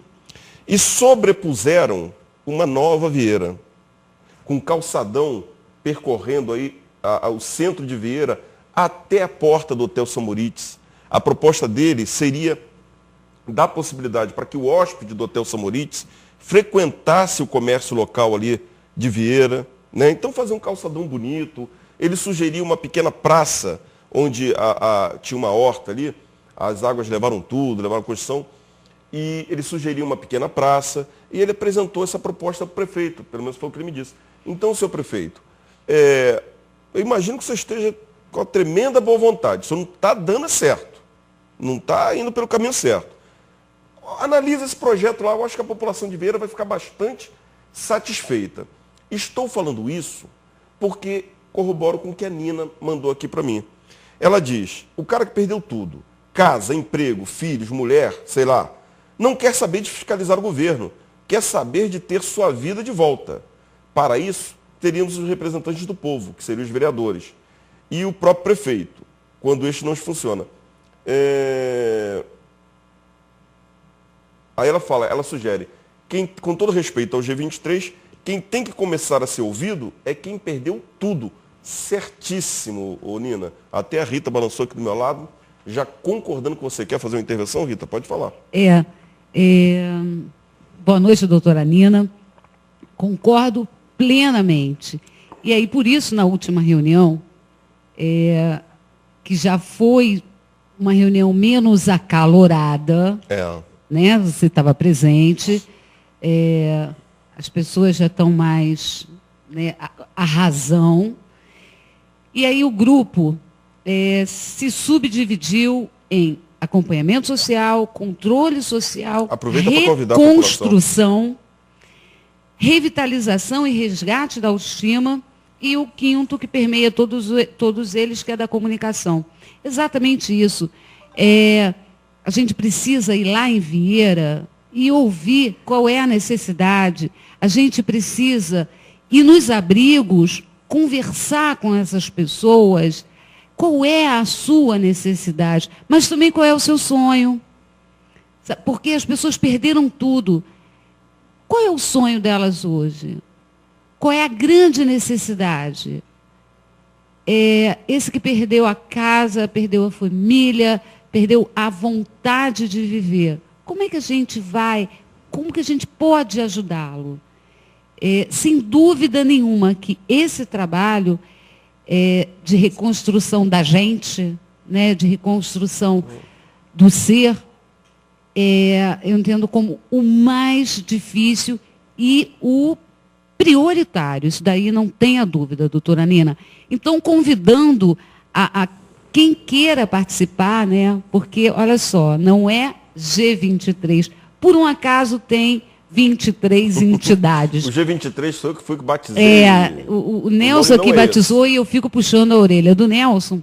e sobrepuseram uma nova Vieira, com calçadão percorrendo aí o centro de Vieira até a porta do Hotel São Moritz. A proposta dele seria dar possibilidade para que o hóspede do Hotel São Moritz frequentasse o comércio local ali de Vieira, né? Então fazer um calçadão bonito. Ele sugeriu uma pequena praça, onde tinha uma horta ali, as águas levaram tudo, levaram a construção, e ele sugeriu uma pequena praça, e ele apresentou essa proposta para o prefeito, pelo menos foi o que ele me disse. Então, senhor prefeito, eu imagino que você esteja com uma tremenda boa vontade, isso não está dando certo, não está indo pelo caminho certo. Analisa esse projeto lá, eu acho que a população de Vieira vai ficar bastante satisfeita. Estou falando isso porque corroboro com o que a Nina mandou aqui para mim. Ela diz, o cara que perdeu tudo, casa, emprego, filhos, mulher, sei lá, não quer saber de fiscalizar o governo. quer saber de ter sua vida de volta. Para isso, teríamos os representantes do povo, que seriam os vereadores, e o próprio prefeito, quando este não funciona. Aí ela sugere, com todo respeito ao G23, quem tem que começar a ser ouvido é quem perdeu tudo. Certíssimo, Nina. Até a Rita balançou aqui do meu lado, já concordando com você. Quer fazer uma intervenção, Rita? Pode falar. Boa noite, doutora Nina. Concordo plenamente. E aí, por isso, na última reunião, que já foi uma reunião menos acalorada, né? Você estava presente, as pessoas já estão mais, né, a razão. E aí o grupo se subdividiu em acompanhamento social, controle social, reconstrução, revitalização e resgate da autoestima, e o quinto que permeia todos eles, que é da comunicação. Exatamente isso. A gente precisa ir lá em Vieira e ouvir qual é a necessidade. A gente precisa ir nos abrigos, conversar com essas pessoas, qual é a sua necessidade, mas também qual é o seu sonho. Porque as pessoas perderam tudo. Qual é o sonho delas hoje? Qual é a grande necessidade? Esse que perdeu a casa, perdeu a família, perdeu a vontade de viver. Como é que a gente vai, como que a gente pode ajudá-lo? Sem dúvida nenhuma que esse trabalho de reconstrução da gente, né, de reconstrução do ser, eu entendo como o mais difícil e o prioritário. Isso daí não tenha dúvida, doutora Nina. Então, convidando a quem queira participar, né, porque, olha só, não é G23. Por um acaso tem 23 entidades. O G23 foi eu que fui que batizei. O Nelson aqui batizou e eu fico puxando a orelha do Nelson.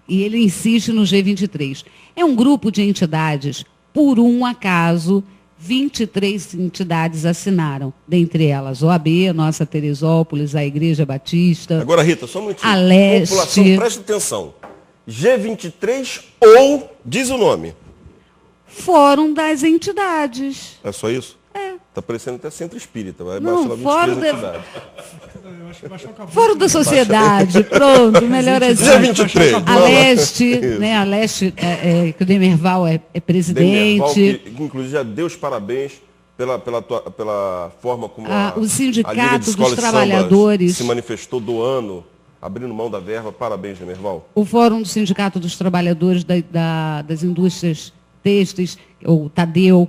E ele insiste no G23. É um grupo de entidades. Por um acaso, 23 entidades assinaram. Dentre elas, OAB, Nossa Teresópolis, a Igreja Batista. Agora, Rita, só um minutinho. A Leste. População, presta atenção. G23 ou, diz o nome. Fórum das Entidades. É só isso? Está parecendo até centro espírita. Vai Não, baixar 23 entidades. Fórum da Sociedade, pronto, melhor assim. G23. A Leste, né, a Leste, que o Demerval é presidente. Demerval, que inclusive já deu os parabéns pela forma como o Sindicato dos de Trabalhadores se manifestou doando, abrindo mão da verba. Parabéns, Demerval. O Fórum do Sindicato dos Trabalhadores das Indústrias Têxteis, o Tadeu,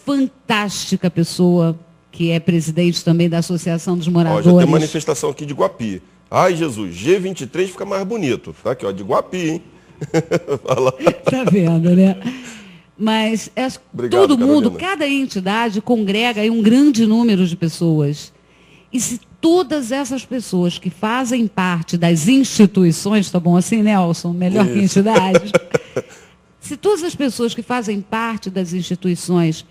fantástica pessoa, que é presidente também da Associação dos Moradores. Já tem manifestação aqui de Guapi. Ai, Jesus, G23 fica mais bonito. Tá aqui, ó, de Guapi, hein? Tá vendo, né? Mas Obrigado, todo mundo, Carolina. cada entidade congrega aí um grande número de pessoas. E se todas essas pessoas que fazem parte das instituições, tá bom assim, Nelson? Melhor que entidades. Se todas as pessoas que fazem parte das instituições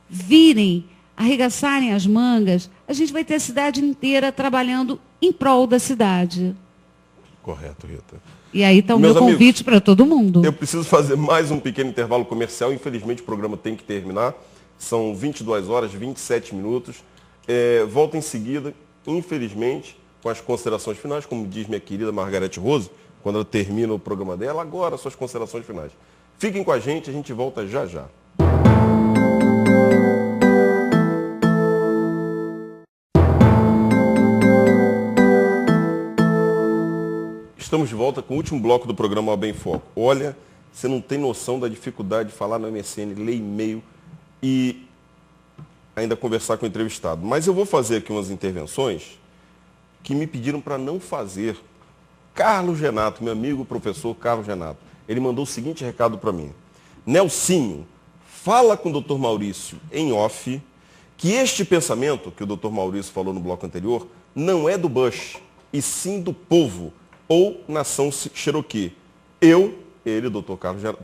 virem, arregaçarem as mangas, a gente vai ter a cidade inteira trabalhando em prol da cidade. Correto, Rita. E aí está o meu convite para todo mundo. Eu preciso fazer mais um pequeno intervalo comercial. Infelizmente, o programa tem que terminar. São 22 horas, 27 minutos. Volto em seguida, infelizmente, com as considerações finais, como diz minha querida Margarete Rose, quando ela termina o programa dela, agora suas considerações finais. Fiquem com a gente volta já já. Estamos de volta com o último bloco do programa OAB em Foco. Olha, você não tem noção da dificuldade de falar no MSN, ler e-mail e ainda conversar com o entrevistado. Mas eu vou fazer aqui umas intervenções que me pediram para não fazer. Carlos Renato, meu amigo professor Carlos Renato, ele mandou o seguinte recado para mim. Nelsinho, fala com o Dr. Maurício em off que este pensamento que o Dr. Maurício falou no bloco anterior não é do Bush, e sim do povo, ou nação Cherokee. Ele,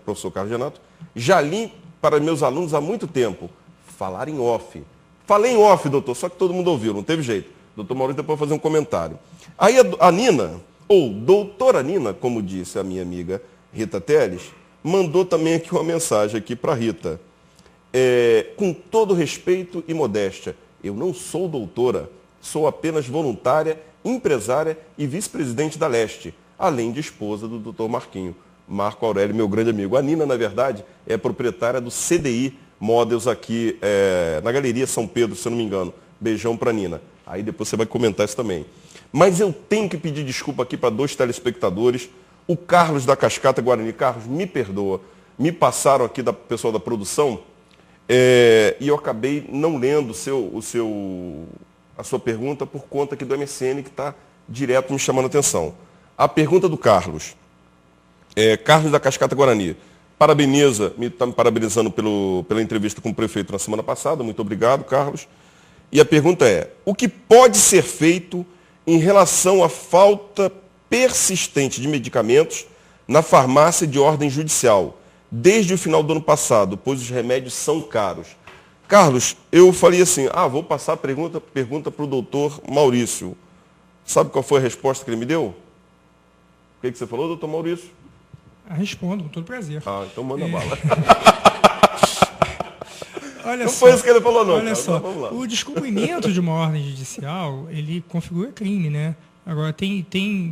professor Carlos Renato, já li para meus alunos há muito tempo. Falar em off, Falei em off, doutor, só que todo mundo ouviu, não teve jeito. Doutor Maurício depois vai fazer um comentário. Aí a Nina, ou doutora Nina, como disse a minha amiga Rita Teles, mandou também aqui uma mensagem aqui para Rita. Com todo respeito e modéstia, eu não sou doutora, sou apenas voluntária, empresária e vice-presidente da Leste, além de esposa do doutor Marco Aurélio, meu grande amigo. A Nina, na verdade, é proprietária do CDI Models aqui na Galeria São Pedro, se eu não me engano. Beijão para Nina. Aí depois você vai comentar isso também. Mas eu tenho que pedir desculpa aqui para 2 telespectadores. O Carlos da Cascata Guarani. Carlos, me perdoa. Me passaram aqui da pessoal da produção e eu acabei não lendo a sua pergunta por conta aqui do MSN, que está direto me chamando a atenção. A pergunta do Carlos. Carlos da Cascata Guarani. Está me parabenizando pela entrevista com o prefeito na semana passada. Muito obrigado, Carlos. E a pergunta é, o que pode ser feito em relação à falta persistente de medicamentos na farmácia de ordem judicial, desde o final do ano passado, pois os remédios são caros? Carlos, eu falei assim, vou passar a pergunta para o doutor Maurício. Sabe qual foi a resposta que ele me deu? O que você falou, doutor Maurício? Respondo, com todo prazer. Então manda bala. Olha não só, foi isso que ele falou, não. Olha cara. só, Vamos lá. o descumprimento de uma ordem judicial, ele configura crime, né? Agora, tem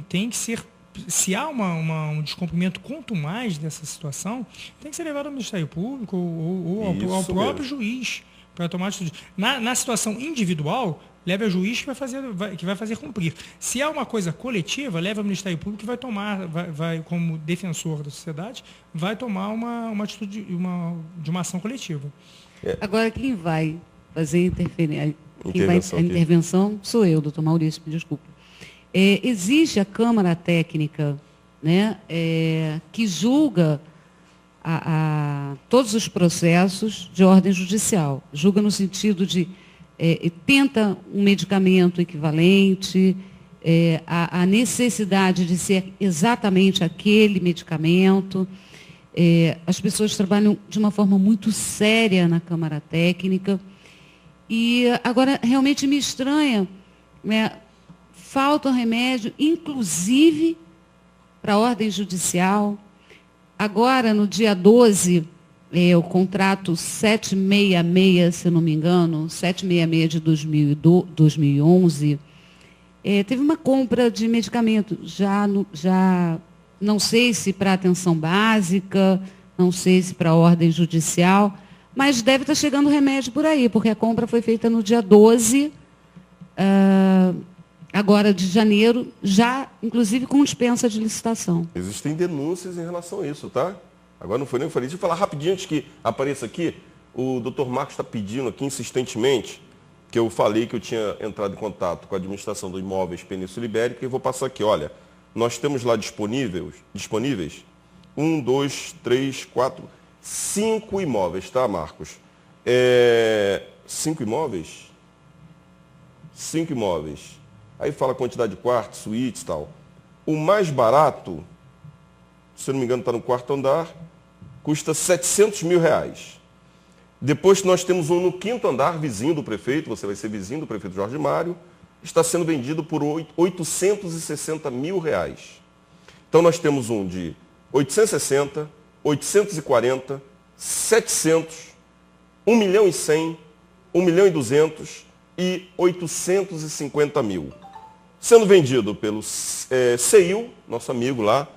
que ser... Se há um descumprimento contumaz dessa situação, tem que ser levado ao Ministério Público ou ao próprio juiz para tomar atitude. Na situação individual, leve ao juiz que vai fazer cumprir. Se há uma coisa coletiva, leve ao Ministério Público que vai tomar, como defensor da sociedade, vai tomar uma atitude de uma ação coletiva. Agora, quem vai fazer a intervenção sou eu, doutor Maurício, me desculpe. Existe a Câmara Técnica, né, que julga todos os processos de ordem judicial. Julga no sentido de tenta um medicamento equivalente, a necessidade de ser exatamente aquele medicamento. As pessoas trabalham de uma forma muito séria na Câmara Técnica. E agora, realmente me estranha, né, falta remédio, inclusive para a ordem judicial. Agora, no dia 12, o contrato 766, se eu não me engano, 766 de 2011, teve uma compra de medicamento, já não sei se para atenção básica, não sei se para a ordem judicial, mas deve estar chegando remédio por aí, porque a compra foi feita no dia 12, agora de janeiro, já, inclusive, com dispensa de licitação. Existem denúncias em relação a isso, tá? Agora não foi nem o que eu falei. Deixa eu falar rapidinho antes que apareça aqui. O doutor Marcos está pedindo aqui insistentemente que eu falei que eu tinha entrado em contato com a administração dos imóveis Península Ibérica e vou passar aqui. Olha, nós temos lá disponíveis 1, 2, 3, 4, 5 imóveis, tá, Marcos? 5 imóveis? 5 imóveis. Aí fala a quantidade de quartos, suítes e tal. O mais barato, se eu não me engano, está no 4º andar, custa R$700 mil. Depois nós temos um no 5º andar, vizinho do prefeito, você vai ser vizinho do prefeito Jorge Mário, está sendo vendido por R$860 mil. Então nós temos um de 860, 840, 700, 1.100.000, 1.200.000 e 850 mil. Sendo vendido pelo CEIU, nosso amigo lá,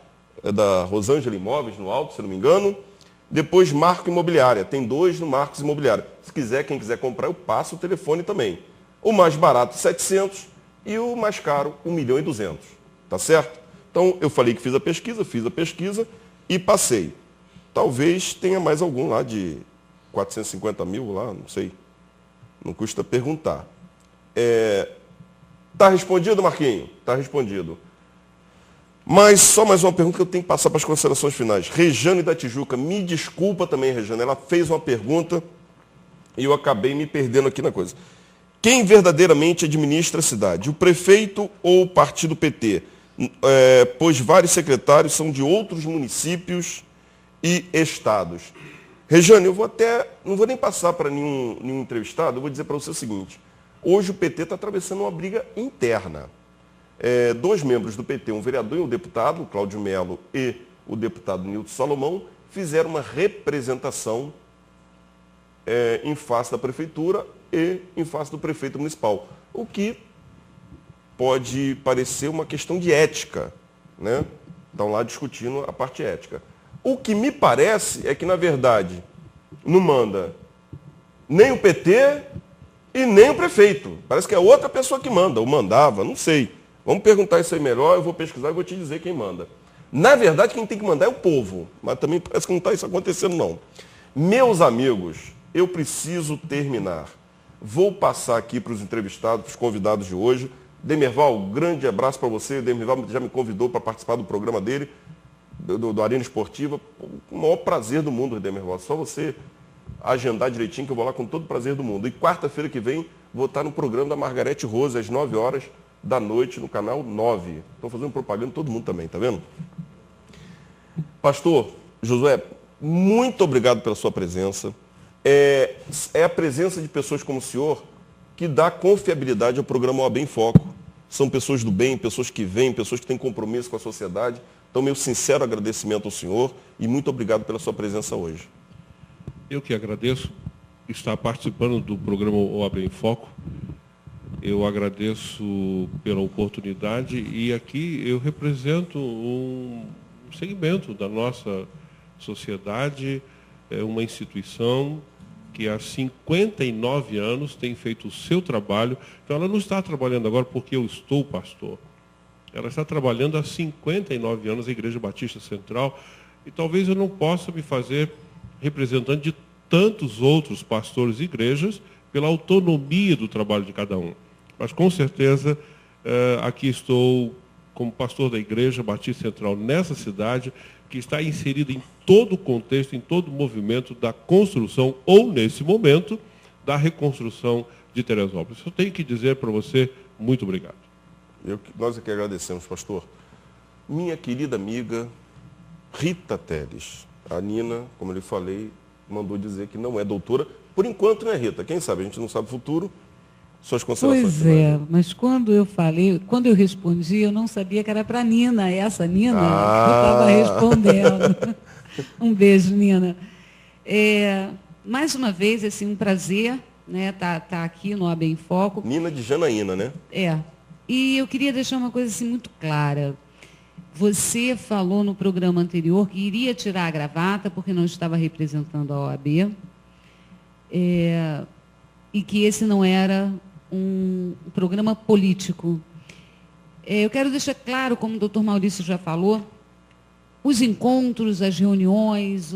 da Rosângela Imóveis, no Alto, se não me engano. Depois Marco Imobiliária, tem 2 no Marcos Imobiliária. Se quiser, quem quiser comprar, eu passo o telefone também. O mais barato, 700 e o mais caro, 1.200.000. Tá certo? Então, eu falei que fiz a pesquisa e passei. Talvez tenha mais algum lá de 450 mil lá, não sei. Não custa perguntar. Tá respondido, Marquinho? Tá respondido. Mas só mais uma pergunta que eu tenho que passar para as considerações finais. Rejane da Tijuca, me desculpa também, Rejane, ela fez uma pergunta e eu acabei me perdendo aqui na coisa. Quem verdadeiramente administra a cidade? O prefeito ou o partido PT? Pois vários secretários são de outros municípios e estados. Rejane, não vou nem passar para nenhum entrevistado, eu vou dizer para você o seguinte. Hoje o PT está atravessando uma briga interna. 2 membros do PT, um vereador e um deputado, o Cláudio Melo e o deputado Nilton Salomão, fizeram uma representação em face da prefeitura e em face do prefeito municipal. O que pode parecer uma questão de ética, né? Estão lá discutindo a parte ética. O que me parece é que, na verdade, não manda nem o PT e nem o prefeito. Parece que é outra pessoa que manda, ou mandava, não sei. Vamos perguntar isso aí melhor, eu vou pesquisar e vou te dizer quem manda. Na verdade, quem tem que mandar é o povo, mas também parece que não está isso acontecendo, não. Meus amigos, eu preciso terminar. Vou passar aqui para os entrevistados, para os convidados de hoje. Demerval, grande abraço para você. O Demerval já me convidou para participar do programa dele, do Arena Esportiva. Com o maior prazer do mundo, Demerval. Só você agendar direitinho que eu vou lá com todo o prazer do mundo. E quarta-feira que vem vou estar no programa da Margarete Rose, às 9 horas da noite, no canal 9. Estou fazendo propaganda todo mundo também, tá vendo? Pastor Josué, muito obrigado pela sua presença. É a presença de pessoas como o senhor que dá confiabilidade ao programa OAB em Foco. São pessoas do bem, pessoas que vêm, pessoas que têm compromisso com a sociedade. Então, meu sincero agradecimento ao senhor e muito obrigado pela sua presença hoje. Eu que agradeço estar participando do programa OAB em Foco. Eu agradeço pela oportunidade e aqui eu represento um segmento da nossa sociedade, uma instituição que há 59 anos tem feito o seu trabalho. Então, ela não está trabalhando agora porque eu estou pastor. Ela está trabalhando há 59 anos na Igreja Batista Central e talvez eu não possa me fazer representante de tantos outros pastores e igrejas pela autonomia do trabalho de cada um. Mas, com certeza, aqui estou como pastor da Igreja Batista Central nessa cidade, que está inserido em todo o contexto, em todo o movimento da construção, ou, nesse momento, da reconstrução de Teresópolis. Eu tenho que dizer para você, muito obrigado. Nós é que agradecemos, pastor. Minha querida amiga Rita Teles. A Nina, como eu lhe falei, mandou dizer que não é doutora. Por enquanto, né, Rita? Quem sabe? A gente não sabe o futuro. Suas considerações finais. Pois é, mas quando eu respondi, eu não sabia que era para a Nina, essa Nina que eu estava respondendo. Um beijo, Nina. Mais uma vez, assim, um prazer, né, tá aqui no OAB em Foco. Nina de Janaína, né? E eu queria deixar uma coisa assim muito clara. Você falou no programa anterior que iria tirar a gravata porque não estava representando a OAB. E que esse não era um programa político. Eu quero deixar claro, como o doutor Maurício já falou, os encontros, as reuniões,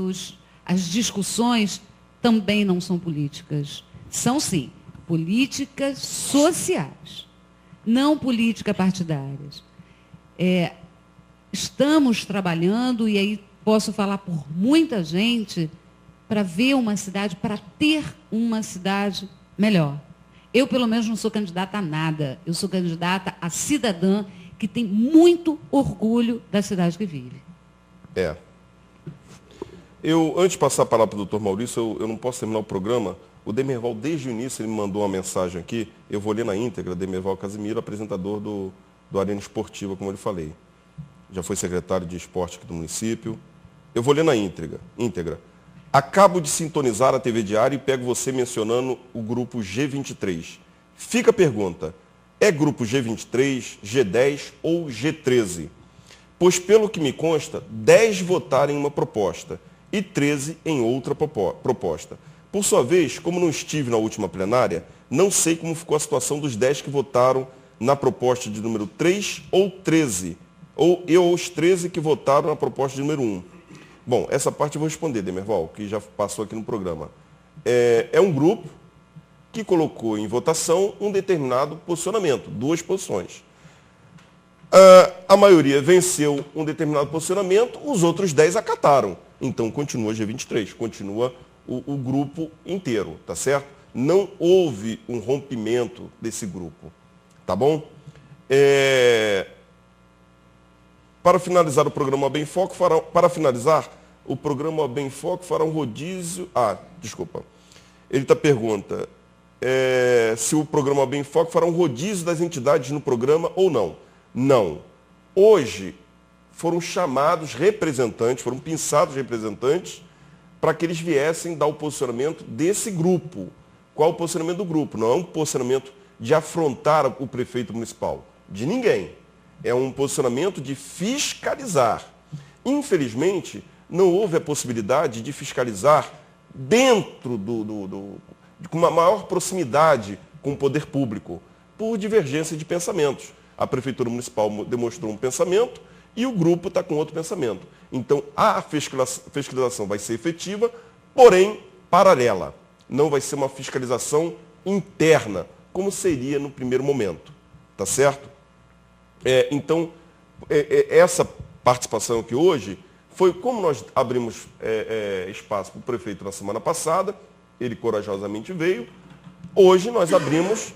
as discussões também não são políticas. São, sim, políticas sociais, não políticas partidárias. Estamos trabalhando, e aí posso falar por muita gente, para ver uma cidade, para ter uma cidade melhor. Eu, pelo menos, não sou candidata a nada. Eu sou candidata a cidadã que tem muito orgulho da cidade que vive. Antes de passar a palavra para o doutor Maurício, eu não posso terminar o programa. O Demerval, desde o início, ele me mandou uma mensagem aqui. Eu vou ler na íntegra. Demerval Casimiro, apresentador do Arena Esportiva, como eu lhe falei. Já foi secretário de esporte aqui do município. Eu vou ler na íntegra. Acabo de sintonizar a TV Diário e pego você mencionando o grupo G23. Fica a pergunta, é grupo G23, G10 ou G13? Pois, pelo que me consta, 10 votaram em uma proposta e 13 em outra proposta. Por sua vez, como não estive na última plenária, não sei como ficou a situação dos 10 que votaram na proposta de número 3 ou 13, ou os 13 que votaram na proposta de número 1. Bom, essa parte eu vou responder, Demerval, que já passou aqui no programa. É um grupo que colocou em votação um determinado posicionamento, 2 posições. A maioria venceu um determinado posicionamento, os outros 10 acataram. Então, continua G23, continua o grupo inteiro, tá certo? Não houve um rompimento desse grupo, tá bom? Para finalizar o programa OAB em Foco, para finalizar, o programa OAB em Foco fará um rodízio... desculpa. Ele pergunta se o programa OAB em Foco fará um rodízio das entidades no programa ou não. Não. Hoje foram chamados representantes, foram pinçados representantes para que eles viessem dar o posicionamento desse grupo. Qual o posicionamento do grupo? Não é um posicionamento de afrontar o prefeito municipal, de ninguém. É um posicionamento de fiscalizar. Infelizmente, não houve a possibilidade de fiscalizar dentro com uma maior proximidade com o poder público, por divergência de pensamentos. A Prefeitura Municipal demonstrou um pensamento e o grupo está com outro pensamento. Então, a fiscalização vai ser efetiva, porém paralela. Não vai ser uma fiscalização interna, como seria no primeiro momento. Tá certo? Então, essa participação aqui hoje foi como nós abrimos espaço para o prefeito na semana passada, ele corajosamente veio. Hoje nós abrimos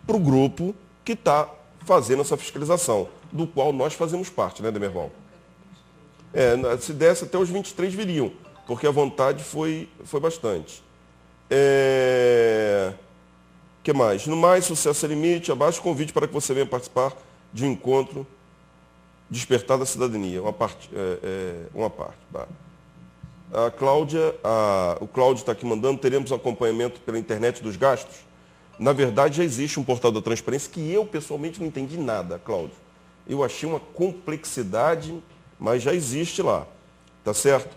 para o grupo que está fazendo essa fiscalização, do qual nós fazemos parte, né, Demerval? Se desse até os 23 viriam, porque a vontade foi bastante. Que mais? No mais, sucesso é limite, abaixo o convite para que você venha participar de um encontro Despertar da Cidadania, uma parte. Tá. A Cláudia, o Cláudio está aqui mandando, teremos acompanhamento pela internet dos gastos? Na verdade, já existe um portal da transparência que eu, pessoalmente, não entendi nada, Cláudio. Eu achei uma complexidade, mas já existe lá. Tá certo?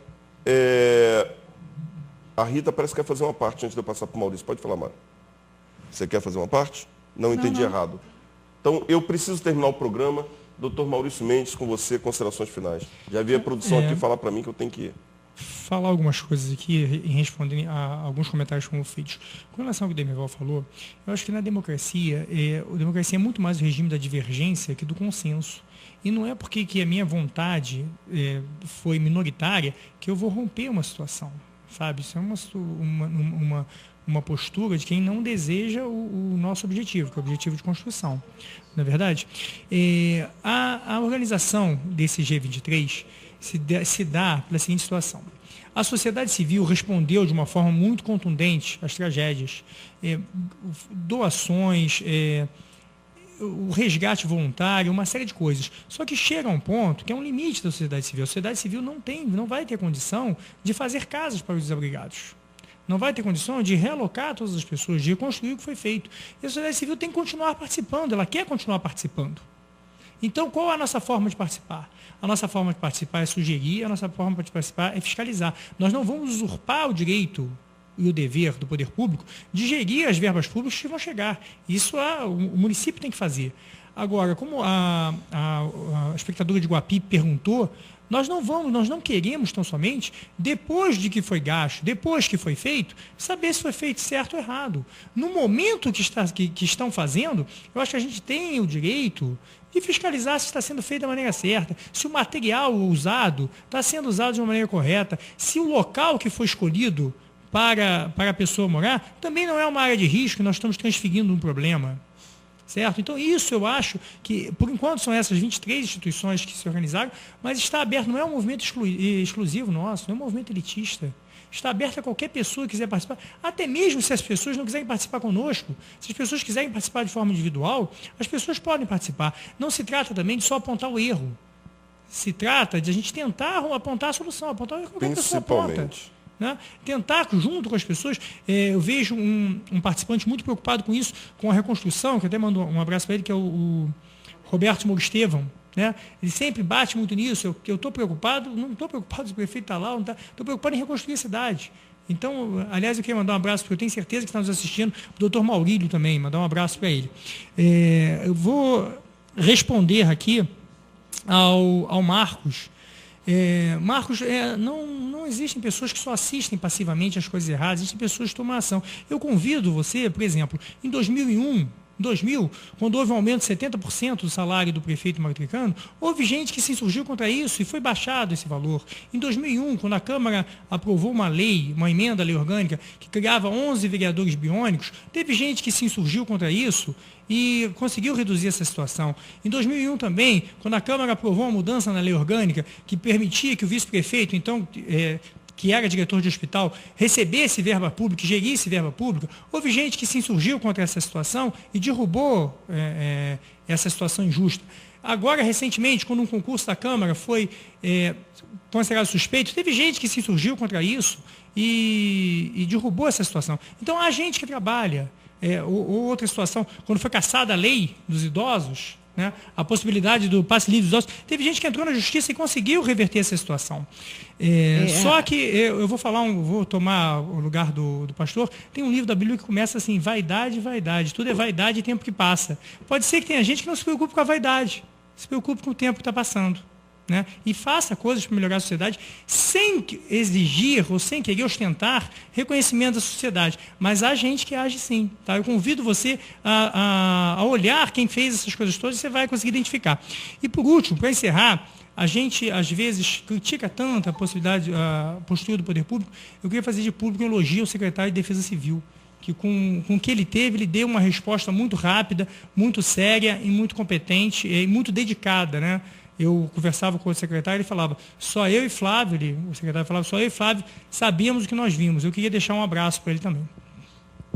A Rita parece que quer fazer uma parte antes de eu passar para o Maurício. Pode falar, Mário. Você quer fazer uma parte? Não entendi errado. Então, eu preciso terminar o programa. Doutor Maurício Mendes, com você, considerações finais. Já vi a produção aqui falar para mim que eu tenho que ir. Falar algumas coisas aqui e responder a alguns comentários que foram feitos. Com relação ao que o Demerval falou, eu acho que na democracia, a democracia é muito mais o regime da divergência que do consenso. E não é porque que a minha vontade foi minoritária que eu vou romper uma situação, sabe? Isso é uma postura de quem não deseja o nosso objetivo, que é o objetivo de construção. Na verdade, a organização desse G23 se dá pela seguinte situação. A sociedade civil respondeu de uma forma muito contundente às tragédias. Doações, o resgate voluntário, uma série de coisas. Só que chega a um ponto que é um limite da sociedade civil. A sociedade civil não vai ter condição de fazer casas para os desabrigados. Não vai ter condição de realocar todas as pessoas, de reconstruir o que foi feito. E a sociedade civil tem que continuar participando, ela quer continuar participando. Então, qual é a nossa forma de participar? A nossa forma de participar é sugerir, a nossa forma de participar é fiscalizar. Nós não vamos usurpar o direito e o dever do poder público de gerir as verbas públicas que vão chegar. Isso o município tem que fazer. Agora, como a espectadora de Guapi perguntou, nós não queremos tão somente, depois de que foi gasto, depois que foi feito, saber se foi feito certo ou errado. No momento que estão fazendo, eu acho que a gente tem o direito de fiscalizar se está sendo feito da maneira certa, se o material usado está sendo usado de uma maneira correta, se o local que foi escolhido para a pessoa morar também não é uma área de risco, nós estamos transferindo um problema. Certo? Então, isso eu acho que, por enquanto, são essas 23 instituições que se organizaram, mas está aberto, não é um movimento exclusivo nosso, não é um movimento elitista. Está aberto a qualquer pessoa que quiser participar, até mesmo se as pessoas não quiserem participar conosco. Se as pessoas quiserem participar de forma individual, as pessoas podem participar. Não se trata também de só apontar o erro. Se trata de a gente tentar apontar a solução, apontar o erro que qualquer pessoa aponta. Né? Tentar, junto com as pessoas, eu vejo um participante muito preocupado com isso, com a reconstrução, que até mandou um abraço para ele, que é o Roberto Mourestevão. Né? Ele sempre bate muito nisso, eu estou preocupado, não estou preocupado se o prefeito está lá, estou preocupado em reconstruir a cidade. Então, aliás, eu queria mandar um abraço, porque eu tenho certeza que está nos assistindo, o doutor Maurílio também, mandar um abraço para ele. Eu vou responder aqui ao Marcos. Marcos, não existem pessoas que só assistem passivamente às coisas erradas, existem pessoas que tomam ação. Eu convido você, por exemplo, em 2000, quando houve um aumento de 70% do salário do prefeito Matricano, houve gente que se insurgiu contra isso e foi baixado esse valor. Em 2001, quando a Câmara aprovou uma emenda à lei orgânica, que criava 11 vereadores biônicos, teve gente que se insurgiu contra isso e conseguiu reduzir essa situação. Em 2001 também, quando a Câmara aprovou uma mudança na lei orgânica que permitia que o vice-prefeito, então, que era diretor de hospital, recebesse verba pública, gerisse verba pública, houve gente que se insurgiu contra essa situação e derrubou essa situação injusta. Agora, recentemente, quando um concurso da Câmara foi considerado suspeito, teve gente que se insurgiu contra isso e derrubou essa situação. Então, há gente que trabalha. Outra situação, quando foi cassada a lei dos idosos, né, a possibilidade do passe livre dos idosos, teve gente que entrou na justiça e conseguiu reverter essa situação. Só que eu vou tomar o lugar do pastor. Tem um livro da Bíblia que começa assim: vaidade, vaidade, tudo é vaidade e tempo que passa. Pode ser que tenha gente que não se preocupe com a vaidade, se preocupe com o tempo que está passando, né? E faça coisas para melhorar a sociedade sem exigir ou sem querer ostentar reconhecimento da sociedade. Mas há gente que age sim. Tá? Eu convido você a olhar quem fez essas coisas todas e você vai conseguir identificar. E por último, para encerrar, a gente às vezes critica tanto a postura do poder público. Eu queria fazer de público um elogio ao secretário de Defesa Civil, que com o que ele teve, ele deu uma resposta muito rápida, muito séria e muito competente e muito dedicada, né? Eu conversava com o secretário e ele falava: só eu e Flávio, o secretário falava, só eu e Flávio sabíamos o que nós vimos. Eu queria deixar um abraço para ele também.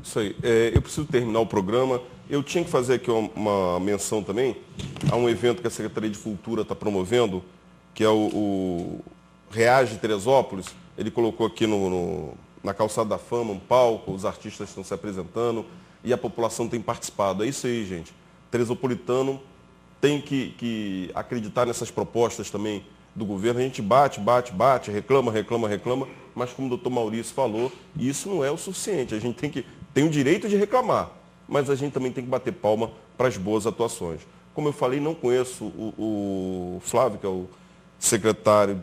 Isso aí. Eu preciso terminar o programa. Eu tinha que fazer aqui uma menção também a um evento que a Secretaria de Cultura está promovendo, que é o Reage Teresópolis. Ele colocou aqui na Calçada da Fama um palco, os artistas estão se apresentando e a população tem participado. É isso aí, gente. Teresopolitano tem que acreditar nessas propostas também do governo. A gente bate, reclama, mas como o doutor Maurício falou, isso não é o suficiente. A gente tem o direito de reclamar, mas a gente também tem que bater palma para as boas atuações. Como eu falei, não conheço o Flávio, que é o secretário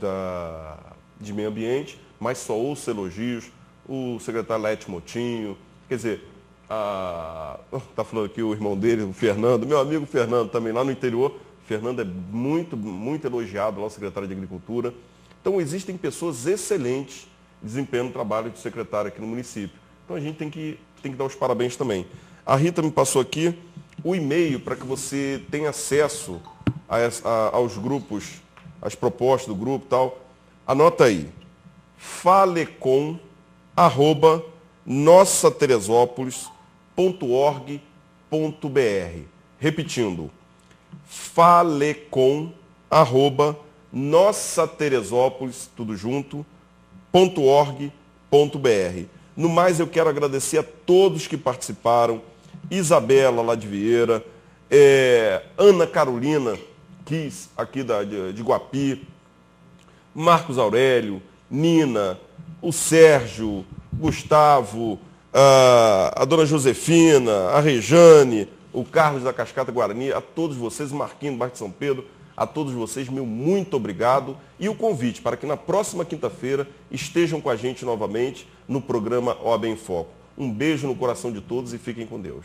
de Meio Ambiente, mas só ouço elogios. O secretário Lete Motinho, quer dizer, está falando aqui o irmão dele, o Fernando, meu amigo Fernando também lá no interior. Fernando é muito, muito elogiado lá, o secretário de Agricultura. Então existem pessoas excelentes desempenhando o trabalho de secretário aqui no município. Então a gente tem que dar os parabéns também. A Rita me passou aqui o e-mail para que você tenha acesso aos grupos, às propostas do grupo e tal. Anota aí: falecom@nossateresópolis.org.br. Repetindo: falecom@nossateresópolis, tudo junto, .org.br. No mais, eu quero agradecer a todos que participaram. Isabela lá de Vieira, Ana Carolina Kiss, aqui de Guapi, Marcos Aurélio, Nina, o Sérgio, Gustavo, a dona Josefina, a Rejane, o Carlos da Cascata Guarani, a todos vocês, o Marquinhos do bairro de São Pedro, a todos vocês, meu muito obrigado. E o convite para que na próxima quinta-feira estejam com a gente novamente no programa OAB em Foco. Um beijo no coração de todos e fiquem com Deus.